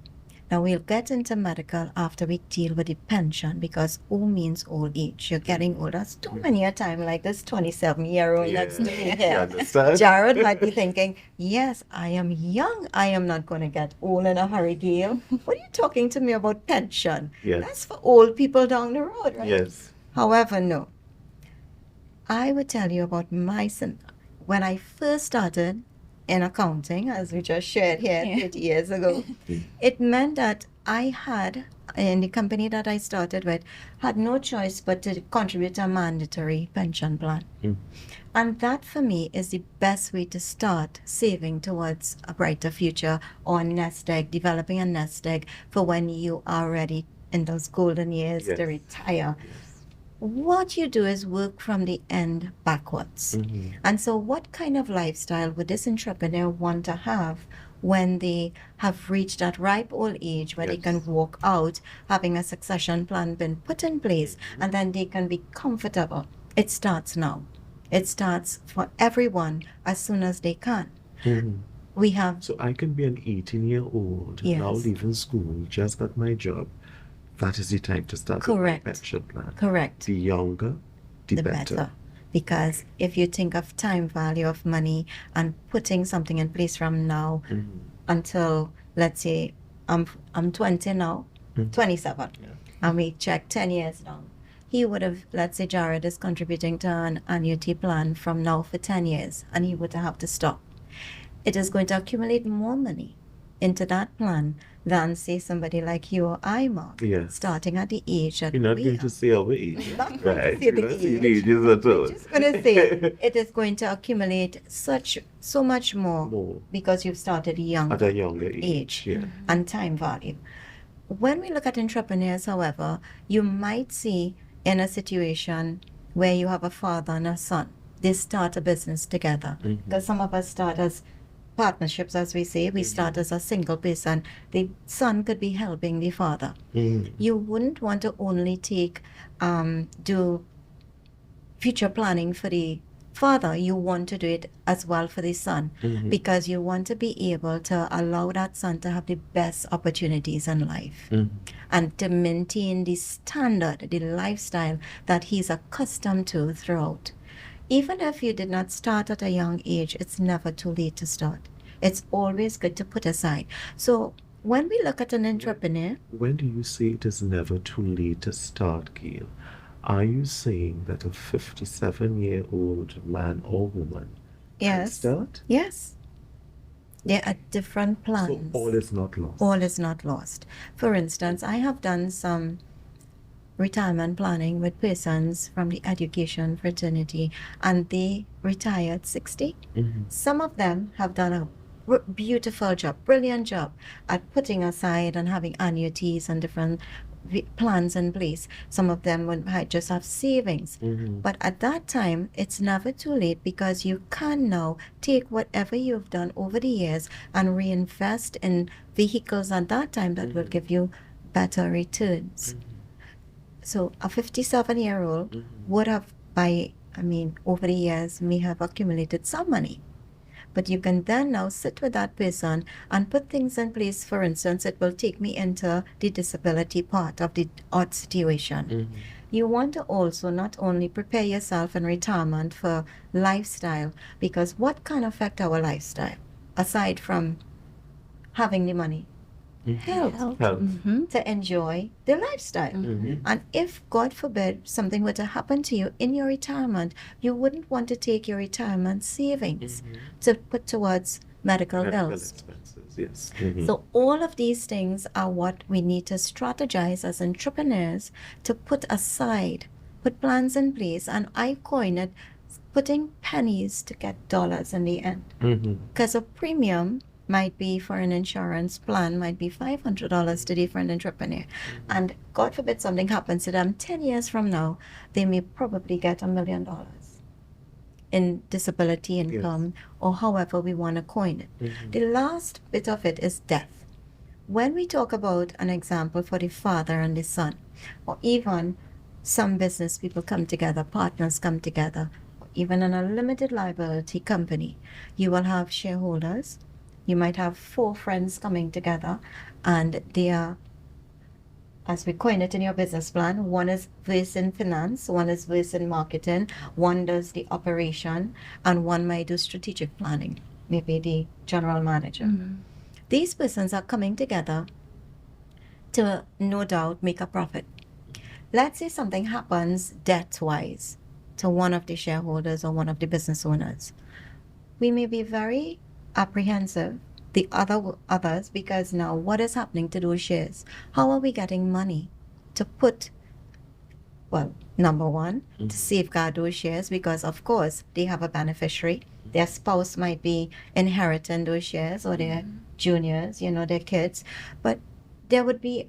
Now we'll get into medical after we deal with the pension, because O means old age. You're getting older. That's too many a time, like this 27-year-old next to me You here. understand? Jared might be thinking, yes, I am young. I am not going to get old in a hurry, Gail. What are you talking to me about pension? Yes. That's for old people down the road, right? Yes. However, no. I would tell you about when I first started in accounting, as we just shared here 30 years ago, it meant that I had, in the company that I started with, had no choice but to contribute a mandatory pension plan. And that for me is the best way to start saving towards a brighter future, or nest egg, developing a nest egg for when you are ready in those golden years to retire. What you do is work from the end backwards. And so what kind of lifestyle would this entrepreneur want to have when they have reached that ripe old age where they can walk out, having a succession plan been put in place, and then they can be comfortable? It starts now. It starts for everyone as soon as they can. We have... So I can be an 18-year-old now leaving school, just got my job. That is the time to start Correct. a pension plan. Correct. The younger, the better. Because if you think of time value of money and putting something in place from now until, let's say, I'm 20 now, 27, and we check 10 years now. He would have, let's say Jared is contributing to an annuity plan from now for 10 years, and he would have to stop. It is going to accumulate more money into that plan than, say, somebody like you or I, Mark, starting at the age that You're not going to say our age. Not Right. going to You're not say saying the age. ages at all. I'm just going to say it is going to accumulate so much more because you've started young At a younger age. Yeah. and time value. When we look at entrepreneurs, however, you might see in a situation where you have a father and a son. They start a business together. Because some of us start as partnerships, as we say. We start as a single person. The son could be helping the father. You wouldn't want to only do future planning for the father. You want to do it as well for the son, because you want to be able to allow that son to have the best opportunities in life and to maintain the standard, the lifestyle that he's accustomed to throughout. Even if you did not start at a young age, it's never too late to start. It's always good to put aside. So when we look at an entrepreneur... When do you say it is never too late to start, Gail? Are you saying that a 57-year-old man or woman can start? Yes. There are different plans. So all is not lost. All is not lost. For instance, I have done some retirement planning with persons from the education fraternity, and they retired 60. Some of them have done a beautiful job, brilliant job at putting aside and having annuities and different plans in place. Some of them might just have savings. But at that time, it's never too late, because you can now take whatever you've done over the years and reinvest in vehicles at that time that will give you better returns. So a 57-year-old would have, over the years, may have accumulated some money. But you can then now sit with that person and put things in place. For instance, it will take me into the disability part of the odd situation. You want to also not only prepare yourself in retirement for lifestyle, because what can affect our lifestyle, aside from having the money? Health. To enjoy the lifestyle. And if, God forbid, something were to happen to you in your retirement, you wouldn't want to take your retirement savings to put towards medical bills. Expenses, yes. So all of these things are what we need to strategize as entrepreneurs to put aside, put plans in place, and I coin it putting pennies to get dollars in the end. Because a premium might be for an insurance plan, might be $500 today for an entrepreneur. And God forbid something happens to them 10 years from now, they may probably get $1 million in disability income, or however we want to coin it. The last bit of it is death. When we talk about an example for the father and the son, or even some business people come together, partners come together, even in a limited liability company, you will have shareholders. You might have 4 friends coming together, and they are, as we coin it in your business plan, one is versed in finance, one is versed in marketing, one does the operation, and one might do strategic planning, maybe the general manager. These persons are coming together to, no doubt, make a profit. Let's say something happens debt-wise to one of the shareholders or one of the business owners. We may be very apprehensive, the others, because now what is happening to those shares? How are we getting money to put, well, number one, to safeguard those shares, because of course they have a beneficiary. Their spouse might be inheriting those shares, or their juniors, their kids. But there would be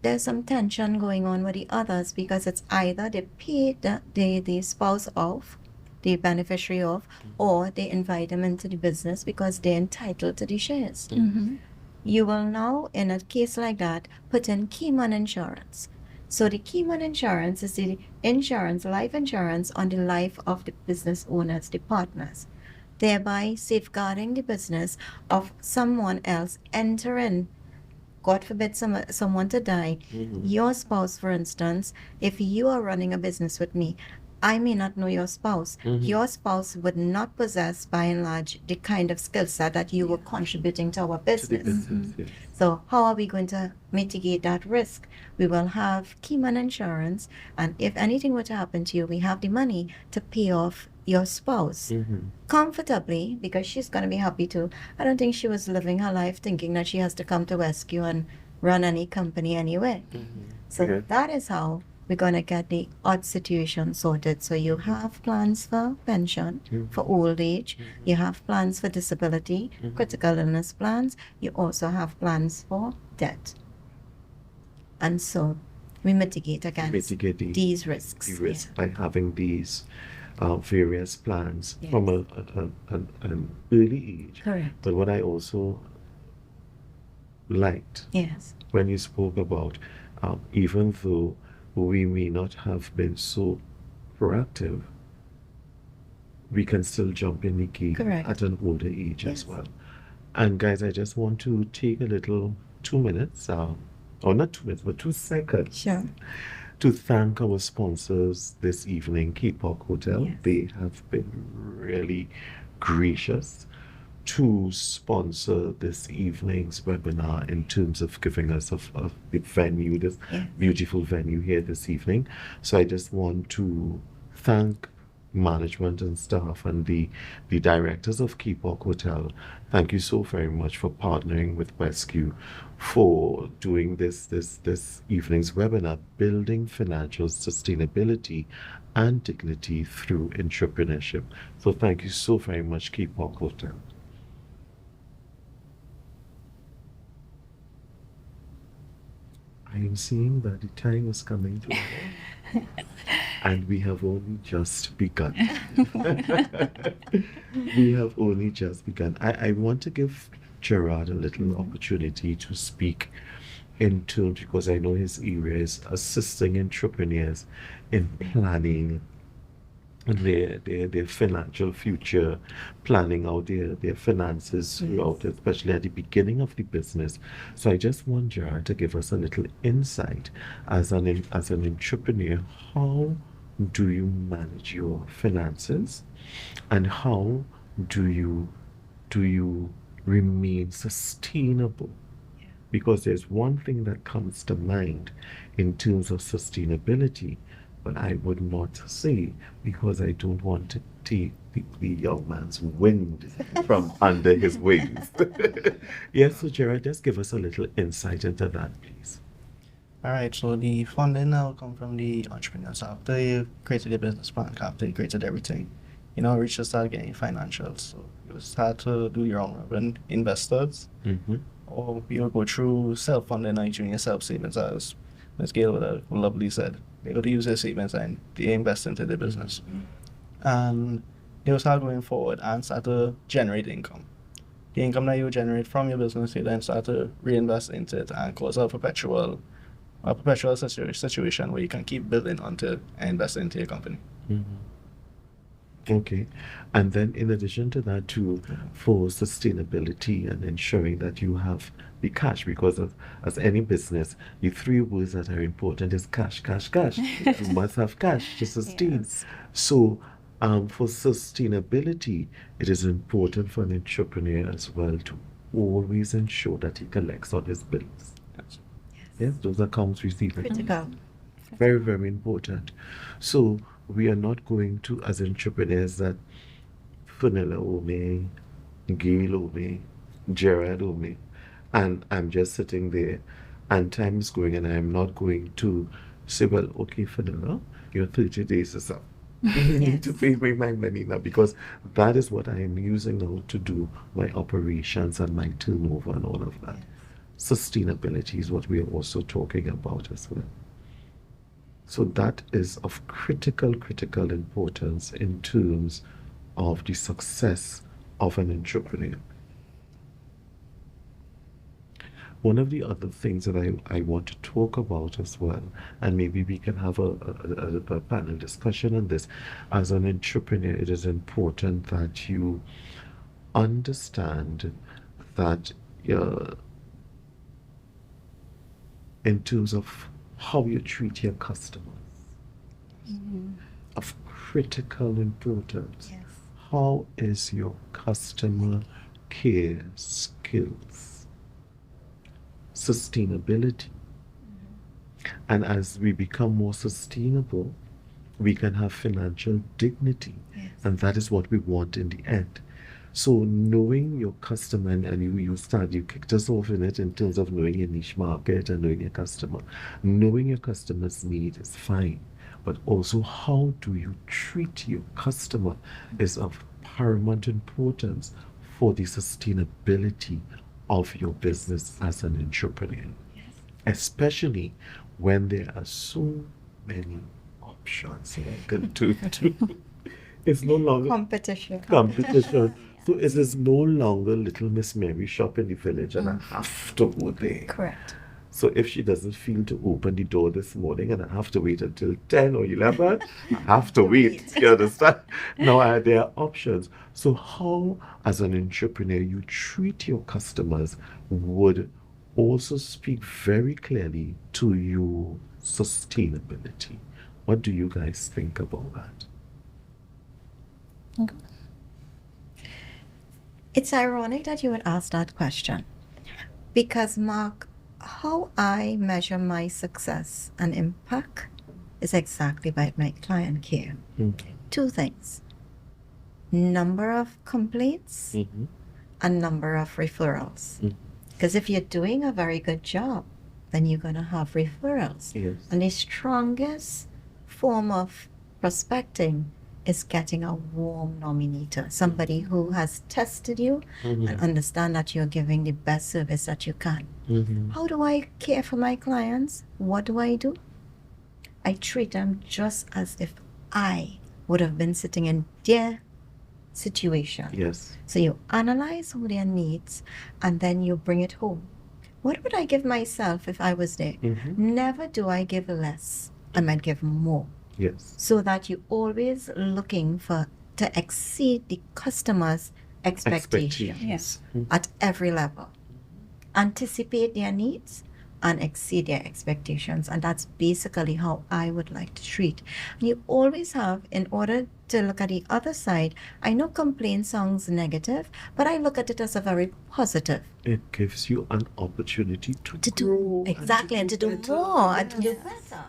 there's some tension going on with the others, because it's either they pay the spouse off, the beneficiary off, or they invite them into the business because they're entitled to the shares. You will now, in a case like that, put in keyman insurance. So the keyman insurance is the insurance, life insurance on the life of the business owners, the partners, thereby safeguarding the business of someone else entering. God forbid someone to die. Your spouse, for instance, if you are running a business with me, I may not know your spouse. Your spouse would not possess, by and large, the kind of skill set that you were contributing to our business. Yes. So how are we going to mitigate that risk? We will have keyman insurance, and if anything were to happen to you, we have the money to pay off your spouse comfortably, because she's going to be happy too. I don't think she was living her life thinking that she has to come to rescue and run any company anyway. So that is how we're going to get the odd situation sorted. So you have plans for pension, for old age, you have plans for disability, critical illness plans, you also have plans for debt. And so we mitigate against these risks. The risk by having these various plans from an early age. Correct. But what I also liked when you spoke about, even though we may not have been so proactive, we can still jump in the game at an older age as well. And guys, I just want to take a little 2 minutes, or not 2 minutes, but 2 seconds to thank our sponsors this evening, Kapok Hotel. They have been really gracious to sponsor this evening's webinar in terms of giving us a venue, this beautiful venue here this evening. So I just want to thank management and staff and the directors of Kapok Hotel. Thank you so very much for partnering with Rescue for doing this evening's webinar, building financial sustainability and dignity through entrepreneurship. So thank you so very much, Kapok Hotel. I am seeing that the time is coming to an end, and we have only just begun. We have only just begun. I want to give Gerard a little opportunity to speak in terms, because I know his area is assisting entrepreneurs in planning their financial future, planning out their finances throughout, especially at the beginning of the business. So I just want Gerard to give us a little insight as an entrepreneur. How do you manage your finances, and how do you remain sustainable? Because there's one thing that comes to mind in terms of sustainability, but I would not say, because I don't want to take the young man's wind from under his wings. Yes, so Gerard, just give us a little insight into that, please. All right, so the funding now come from the entrepreneurs. After you created your business plan, after you created everything, you just start getting financials. So you start to do your own investors, or you go through self-funding and junior self-savings, as Ms. Gail would lovely said. They go to use their savings and they invest into their business. And they will start going forward and start to generate income. The income that you generate from your business, you then start to reinvest into it and cause a perpetual situation where you can keep building onto and invest into your company. Okay. And then in addition to that too, for sustainability and ensuring that you have the cash, because as any business, the three words that are important is cash, cash, cash. You must have cash to sustain. Yes. So for sustainability, it is important for an entrepreneur as well to always ensure that he collects on his bills. Yes, those accounts receivable. Critical. Very, very important. So we are not going to, as entrepreneurs, that Fenella owe me, Gail owe me, Gerard owe me, and I'm just sitting there, and time is going, and I'm not going to say, well, okay, Fenella, your 30 days is up. You need to pay me my money now, because that is what I am using now to do my operations and my turnover and all of that. Sustainability is what we are also talking about as well. So that is of critical importance in terms of the success of an entrepreneur. One of the other things that I want to talk about as well, and maybe we can have a panel discussion on this. As an entrepreneur, it is important that you understand that in terms of how you treat your customers, of critical importance. Yes. How is your customer care skills? Sustainability. And as we become more sustainable, we can have financial dignity. Yes. And that is what we want in the end. So knowing your customer, and you kicked us off in it in terms of knowing your niche market and knowing your customer. Knowing your customer's need is fine, but also how do you treat your customer is of paramount importance for the sustainability of your business as an entrepreneur. Yes. Especially when there are so many options that I can do. It's no longer Competition. competition. So it is no longer little Miss Mary shop in the village and I have to go there. Correct. So if she doesn't feel to open the door this morning and I have to wait until 10 or 11, I have to wait. You understand? Now there are options. So how, as an entrepreneur, you treat your customers would also speak very clearly to your sustainability. What do you guys think about that? It's ironic that you would ask that question because, Mark, how I measure my success and impact is exactly by my client care. Two things: number of complaints and number of referrals. Because if you're doing a very good job, then you're going to have referrals. Yes. And the strongest form of prospecting is getting a warm nominator, somebody who has tested you and understand that you're giving the best service that you can. How do I care for my clients? What do? I treat them just as if I would have been sitting in their situation. Yes. So you analyze all their needs and then you bring it home. What would I give myself if I was there? Never do I give less. I might give more. Yes. So that you're always looking to exceed the customer's expectations Yes. at every level. Anticipate their needs and exceed their expectations. And that's basically how I would like to treat. And you always have, in order to look at the other side, I know complaint sounds negative, but I look at it as a very positive. It gives you an opportunity to To grow do exactly and to do better. more and to do better.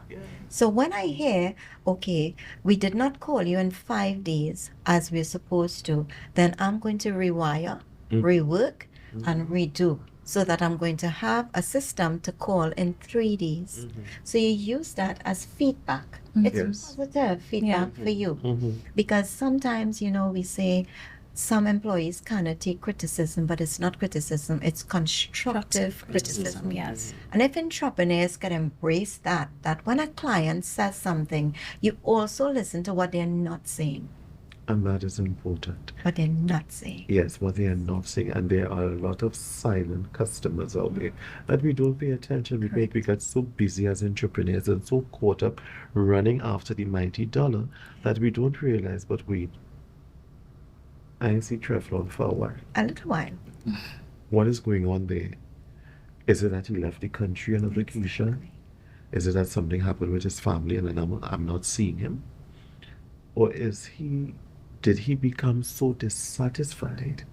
So when I hear, okay, we did not call you in 5 days as we're supposed to, then I'm going to rewire, rework, and redo so that I'm going to have a system to call in 3 days. So you use that as feedback. It's Yes. positive feedback for you. Because sometimes, we say some employees cannot take criticism, but it's not criticism, it's constructive criticism. Yes. And if entrepreneurs can embrace that when a client says something, you also listen to what they're not saying. And that is important. What they're not saying. Yes, what they are not saying. And there are a lot of silent customers out there that we don't pay attention. We get so busy as entrepreneurs and so caught up running after the mighty dollar that we don't realize, but wait, I see Trevlon for a while. A little while. What is going on there? Is it that he left the country on a vacation? Is it that something happened with his family and then I'm not seeing him? Or did he become so dissatisfied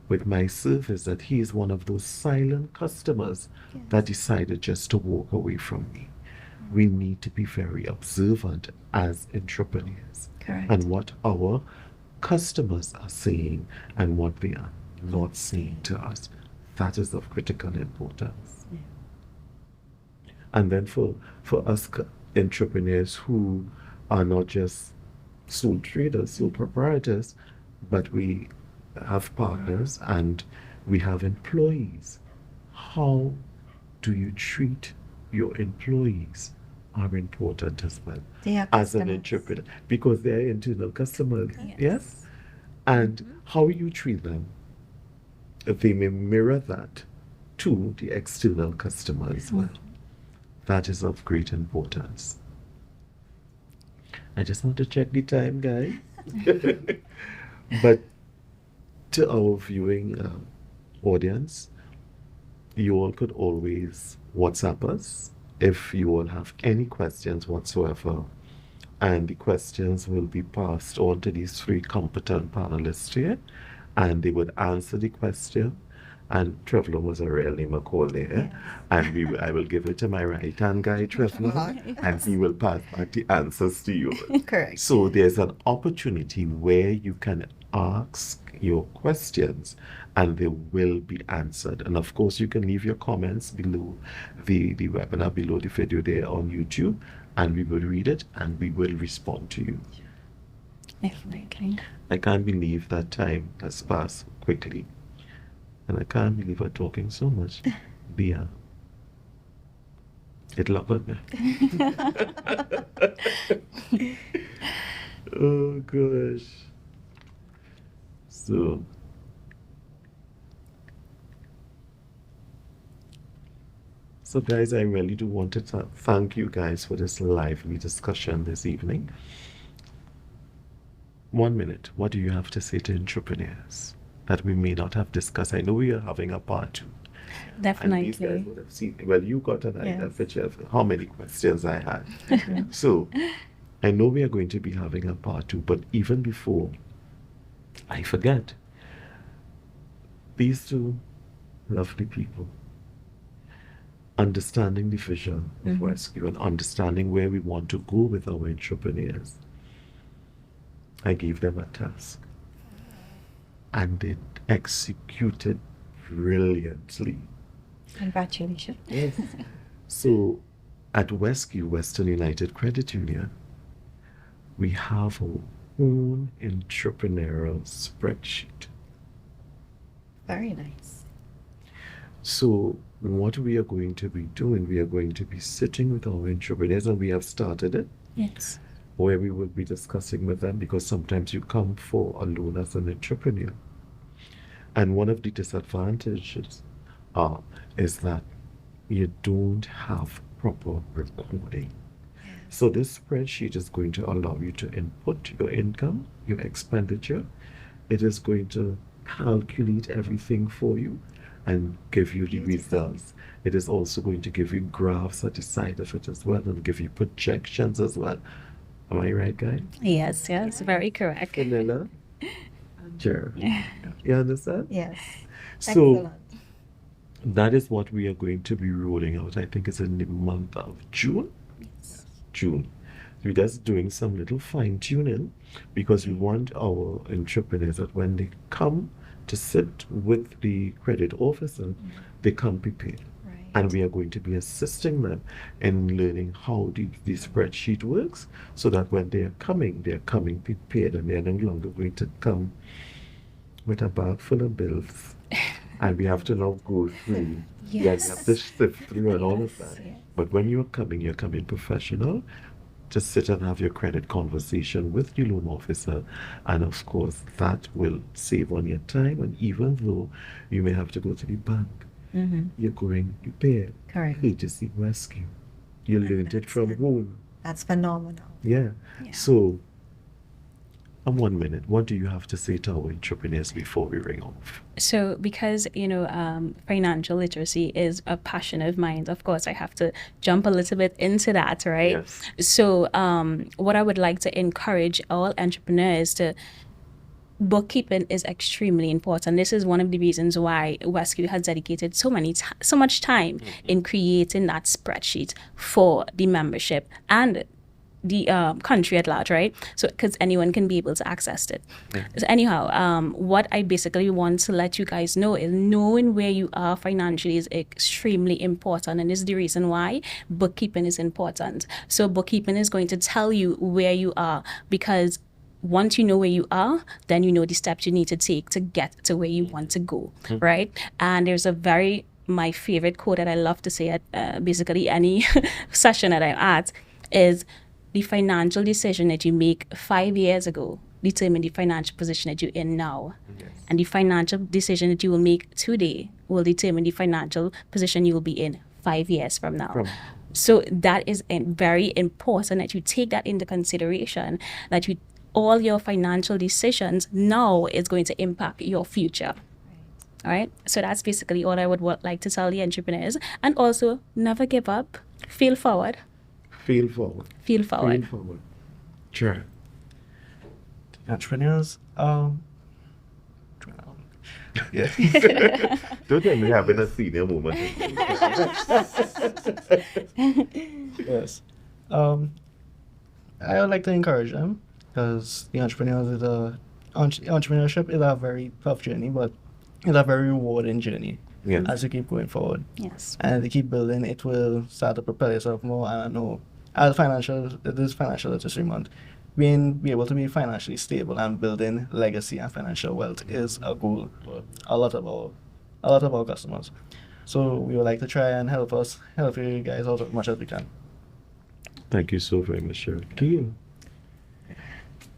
with my service that he is one of those silent customers that decided just to walk away from me? We need to be very observant as entrepreneurs. Correct. And what our customers are saying and what they are not saying to us. That is of critical importance. Yeah. And then for us entrepreneurs who are not just sole traders, sole proprietors, but we have partners and we have employees. How do you treat your employees are important as well They are as an customers. entrepreneur, because they are internal customers. Yes. And how you treat them, they may mirror that to the external customer as well. That is of great importance. I just want to check the time, guys. But to our viewing audience, you all could always WhatsApp us if you all have any questions whatsoever. And the questions will be passed on to these three competent panelists here, and they would answer the question. And Trevor was a real name of call there. And I will give it to my right hand guy, Trevor, and he will pass back the answers to you. Correct. So there's an opportunity where you can ask your questions and they will be answered. And of course, you can leave your comments below the webinar, below the video there on YouTube, and we will read it and we will respond to you. Definitely. I can't believe that time has passed quickly. And I can't believe I'm talking so much. Bia. It loved me. Oh gosh. So guys, I really do want to thank you guys for this lively discussion this evening. 1 minute, what do you have to say to entrepreneurs that we may not have discussed? I know we are having a part 2. And these guys Definitely. would have seen, well, you got an idea picture of how many questions I had. So I know we are going to be having a part 2, but even before I forget, these two lovely people, understanding the vision of Rescue and understanding where we want to go with our entrepreneurs, I gave them a task and they executed brilliantly. Congratulations. Yes. So at Rescue, Western United Credit Union, we have our own entrepreneurial spreadsheet. Very nice. So what we are going to be doing, we are going to be sitting with our entrepreneurs, and we have started it, Yes. where we will be discussing with them, because sometimes you come for a loan as an entrepreneur. And one of the disadvantages is that you don't have proper recording. So this spreadsheet is going to allow you to input your income, your expenditure. It is going to calculate everything for you and give you the results. It is also going to give you graphs at the side of it as well, and give you projections as well. Am I right, guys? Yes, very correct. Fenella? Sure. You understand? Yes. So Excellent. that is what we are going to be rolling out. I think it's in the month of June. June. We're just doing some little fine tuning, because we want our entrepreneurs that when they come to sit with the credit officer, they come prepared. Right. And we are going to be assisting them in learning how the spreadsheet works, so that when they are coming prepared, and they are no longer going to come with a bag full of bills. And we have to now go through. Yes. We have to sift through and all of that. Yes. But when you're coming professional. Just sit and have your credit conversation with the loan officer, and of course that will save on your time. And even though you may have to go to the bank, you're going prepared. Correct. Courtesy Rescue. You learned it from home. That's phenomenal. Yeah. Yeah. So And 1 minute, what do you have to say to our entrepreneurs before we ring off? So, because financial literacy is a passion of mine, of course, I have to jump a little bit into that, right? Yes. So, what I would like to encourage all entrepreneurs to bookkeeping is extremely important. This is one of the reasons why Westview has dedicated so much time in creating that spreadsheet for the membership and the country at large, right? So, because anyone can be able to access it. So anyhow, what I basically want to let you guys know is knowing where you are financially is extremely important, and is the reason why bookkeeping is important. So bookkeeping is going to tell you where you are, because once you know where you are, then you know the steps you need to take to get to where you want to go, right? And there's my favorite quote that I love to say at basically any session that I'm at is, the financial decision that you make 5 years ago determine the financial position that you're in now. Yes. And the financial decision that you will make today will determine the financial position you will be in 5 years from now. So that is very important that you take that into consideration, that all your financial decisions now is going to impact your future. All right. So that's basically all I would like to tell the entrepreneurs. And also, never give up. Fail forward. Feel forward. Feel forward. Feel forward. Sure. Entrepreneurs, yeah. Don't tell me you're having a senior moment. Yes. I would like to encourage them, because the entrepreneurship is a very tough journey, but it's a very rewarding journey. Yes. As you keep going forward. Yes. And as you keep building, it will start to propel yourself more. And I know, as this financial literacy month, be able to be financially stable and building legacy and financial wealth is a goal for a lot of our customers. So we would like to try and help you guys out as much as we can. Thank you so very much, Sharon. Gail.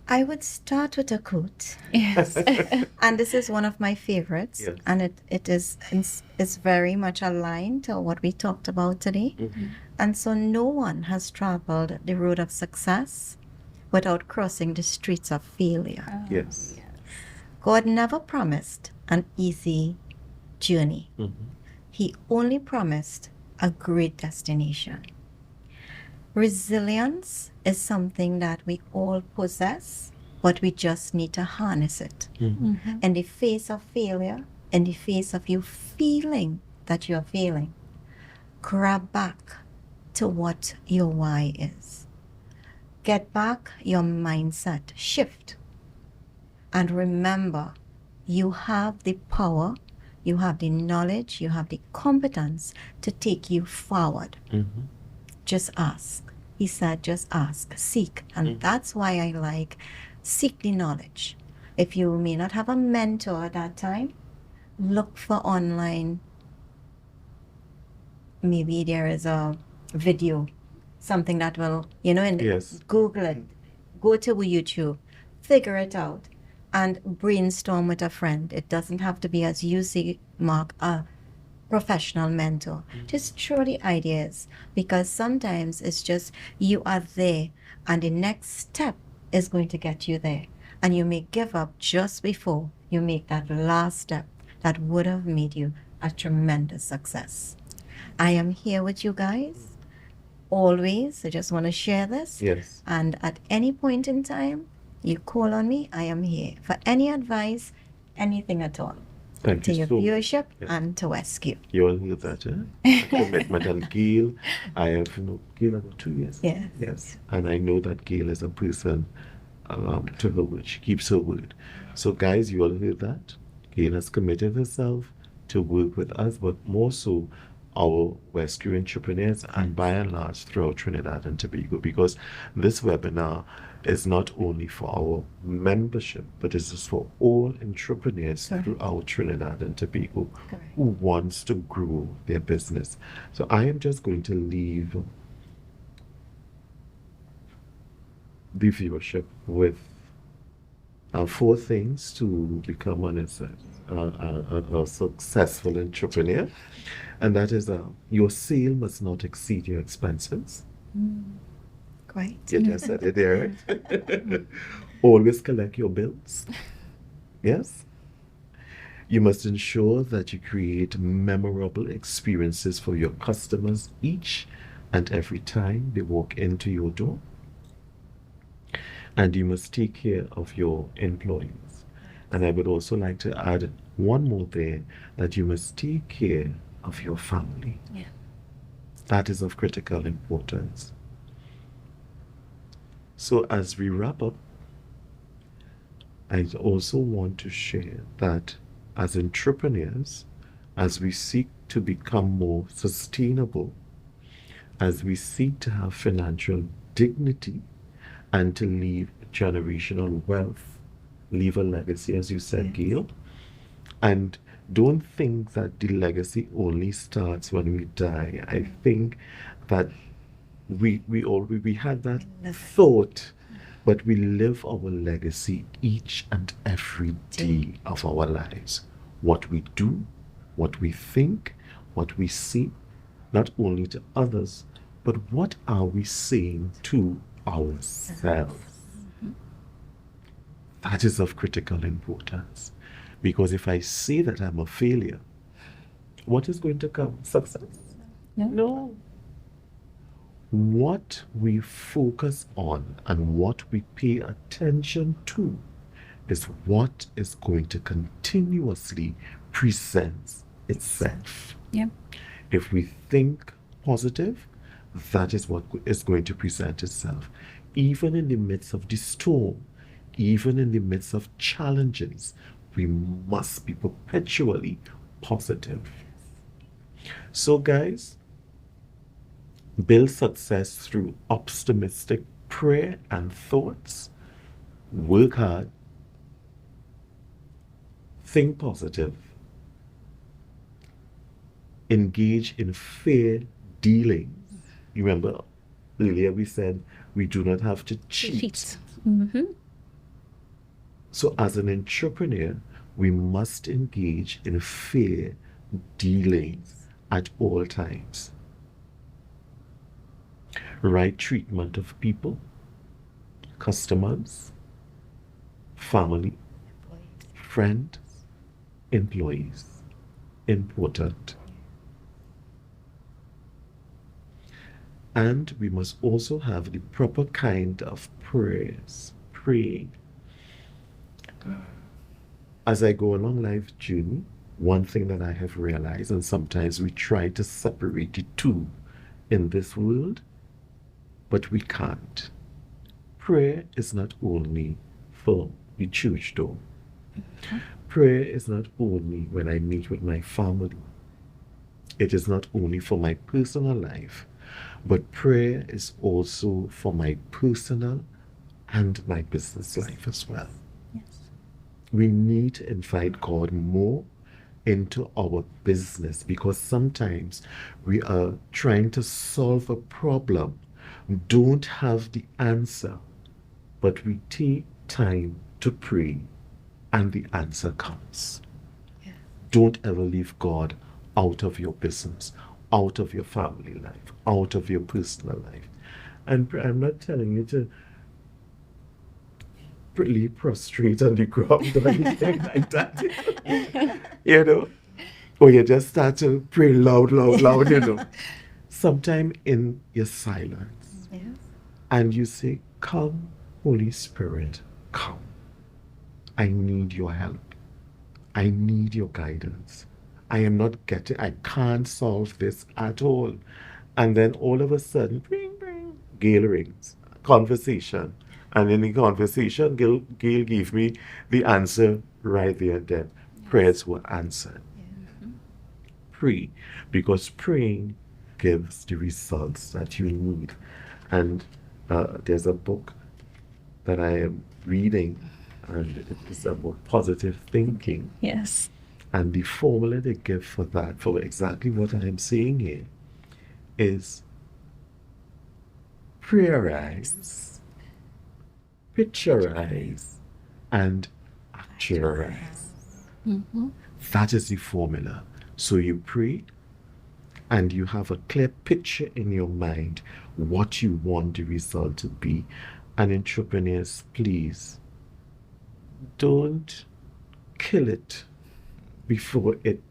I would start with a quote. Yes. And this is one of my favorites. Yes. And it is very much aligned to what we talked about today. And so no one has traveled the road of success without crossing the streets of failure. Yes. God never promised an easy journey. He only promised a great destination. Resilience is something that we all possess, but we just need to harness it. In the face of failure, in the face of you feeling that you're failing, grab back to what your why is. Get back your mindset, shift, and remember, you have the power, you have the knowledge, you have the competence to take you forward. Just ask. He said, just ask, seek. And that's why I like seek the knowledge. If you may not have a mentor at that time, look for online. Maybe there is a video, something that will, Yes. Google it, go to YouTube, figure it out, and brainstorm with a friend. It doesn't have to be, as you see, Mark, a professional mentor. Just throw the ideas, because sometimes it's just you are there and the next step is going to get you there, and you may give up just before you make that last step that would have made you a tremendous success. I am here with you guys always. I just want to share this. Yes. And at any point in time you call on me, I am here for any advice, anything at all. Thank To you your so much. viewership Yes. and to Westview. You all hear that, eh? Commitment. And Gail, I have Gail about 2 years. Yes. Yes. And I know that Gail is a person to her word. She keeps her word. So guys, you all heard that? Gail has committed herself to work with us, but more so our Westview entrepreneurs, and by and large throughout Trinidad and Tobago, because this webinar is not only for our membership, but it is for all entrepreneurs throughout Trinidad and Tobago who wants to grow their business. So I am just going to leave the viewership with 4 things to become a successful entrepreneur, and that is your sale must not exceed your expenses. Great. You just said it there. Always collect your bills. Yes. You must ensure that you create memorable experiences for your customers each and every time they walk into your door. And you must take care of your employees. And I would also like to add one more there, that you must take care of your family. Yeah. That is of critical importance. So as we wrap up, I also want to share that as entrepreneurs, as we seek to become more sustainable, as we seek to have financial dignity and to leave generational wealth, leave a legacy, as you said, Gail, and don't think that the legacy only starts when we die. I think that we had that thought, but we live our legacy each and every day of our lives. What we do, what we think, what we see, not only to others, but what are we saying to ourselves? That is of critical importance. Because if I say that I'm a failure, what is going to come? Success? No. What we focus on and what we pay attention to is what is going to continuously present itself. Yeah. If we think positive, that is what is going to present itself. Even in the midst of the storm, even in the midst of challenges, we must be perpetually positive. So guys, build success through optimistic prayer and thoughts. Work hard. Think positive. Engage in fair dealings. You remember earlier we said we do not have to cheat. Mm-hmm. So as an entrepreneur, we must engage in fair dealings at all times. Right treatment of people, customers, family, friends, employees. Important. And we must also have the proper kind of prayers. Praying. As I go along life journey, one thing that I have realized, and sometimes we try to separate the two in this world, but we can't. Prayer is not only for the church door. Prayer is not only when I meet with my family. It is not only for my personal life, but prayer is also for my personal and my business life as well. Yes. We need to invite God more into our business, because sometimes we are trying to solve a problem, don't have the answer, but we take time to pray and the answer comes. Yeah. Don't ever leave God out of your business, out of your family life, out of your personal life. And I'm not telling you to really prostrate on the ground or anything like that. You know? Or you just start to pray loud, you know. Sometime in your silence. Yeah. And you say, come, Holy Spirit, come. I need your help. I need your guidance. I can't solve this at all. And then all of a sudden, ring, ring, Gail rings. Conversation. And in the conversation, Gail gave me the answer right there and then. Prayers were answered. Yeah. Pray, because praying gives the results that you need. And there's a book that I am reading, and it is about positive thinking. Yes. And the formula they give for that, for exactly what I am saying here, is prayerize, picturize, and actualize. Mm-hmm. That is the formula. So you pray, and you have a clear picture in your mind what you want the result to be. And entrepreneurs, please don't kill it before it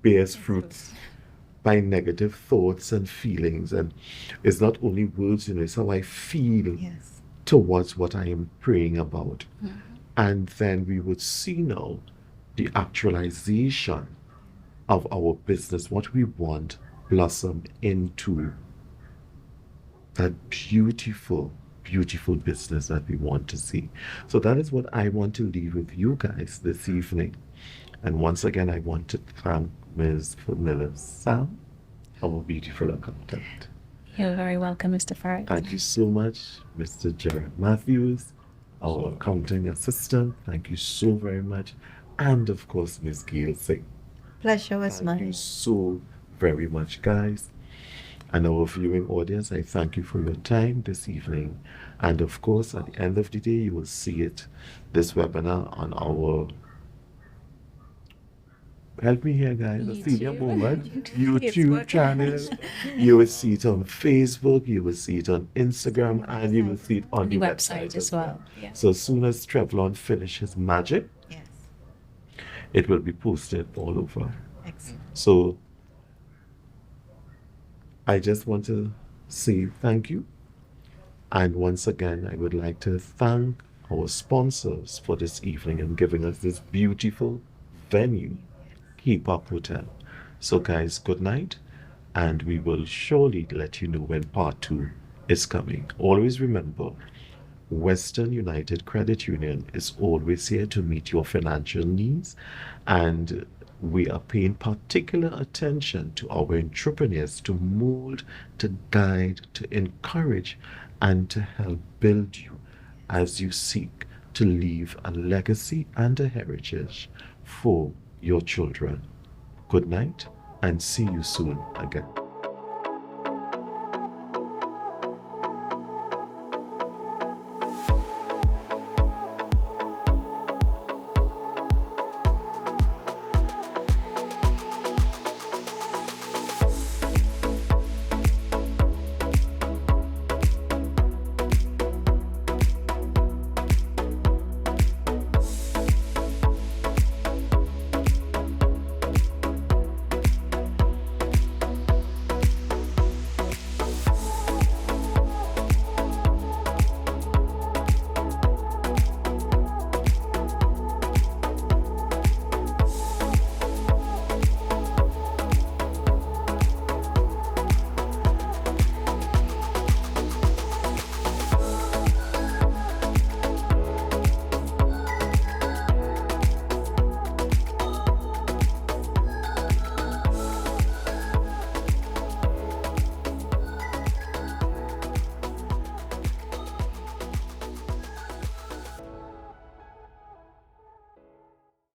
bears fruits by negative thoughts and feelings. And it's not only words, it's how I feel Yes. towards what I am praying about. And then we would see now the actualization of our business, what we want, blossom into that beautiful, beautiful business that we want to see. So that is what I want to leave with you guys this evening. And once again, I want to thank Ms. Fenella Sam, our beautiful accountant. You're very welcome, Mr. Ferrette. Thank you so much, Mr. Jared Matthews, our accounting assistant. Thank you so very much. And of course, Ms. Gail Singh. Pleasure was Thank you mine. so very much, guys. And our viewing audience, I thank you for your time this evening. And of course, at the end of the day, you will see it, this webinar on our, help me here, guys, a senior moment, YouTube channel. You will see it on Facebook, you will see it on Instagram, and you will see it on The the website as well. Yeah. So as soon as Trevlon finishes magic, Yes. it will be posted all over. Excellent. So I just want to say thank you. And once again, I would like to thank our sponsors for this evening and giving us this beautiful venue, Kapok Hotel. So guys, good night. And we will surely let you know when part 2 is coming. Always remember, Western United Credit Union is always here to meet your financial needs, and we are paying particular attention to our entrepreneurs to mold, to guide, to encourage, and to help build you as you seek to leave a legacy and a heritage for your children. Good night, and see you soon again.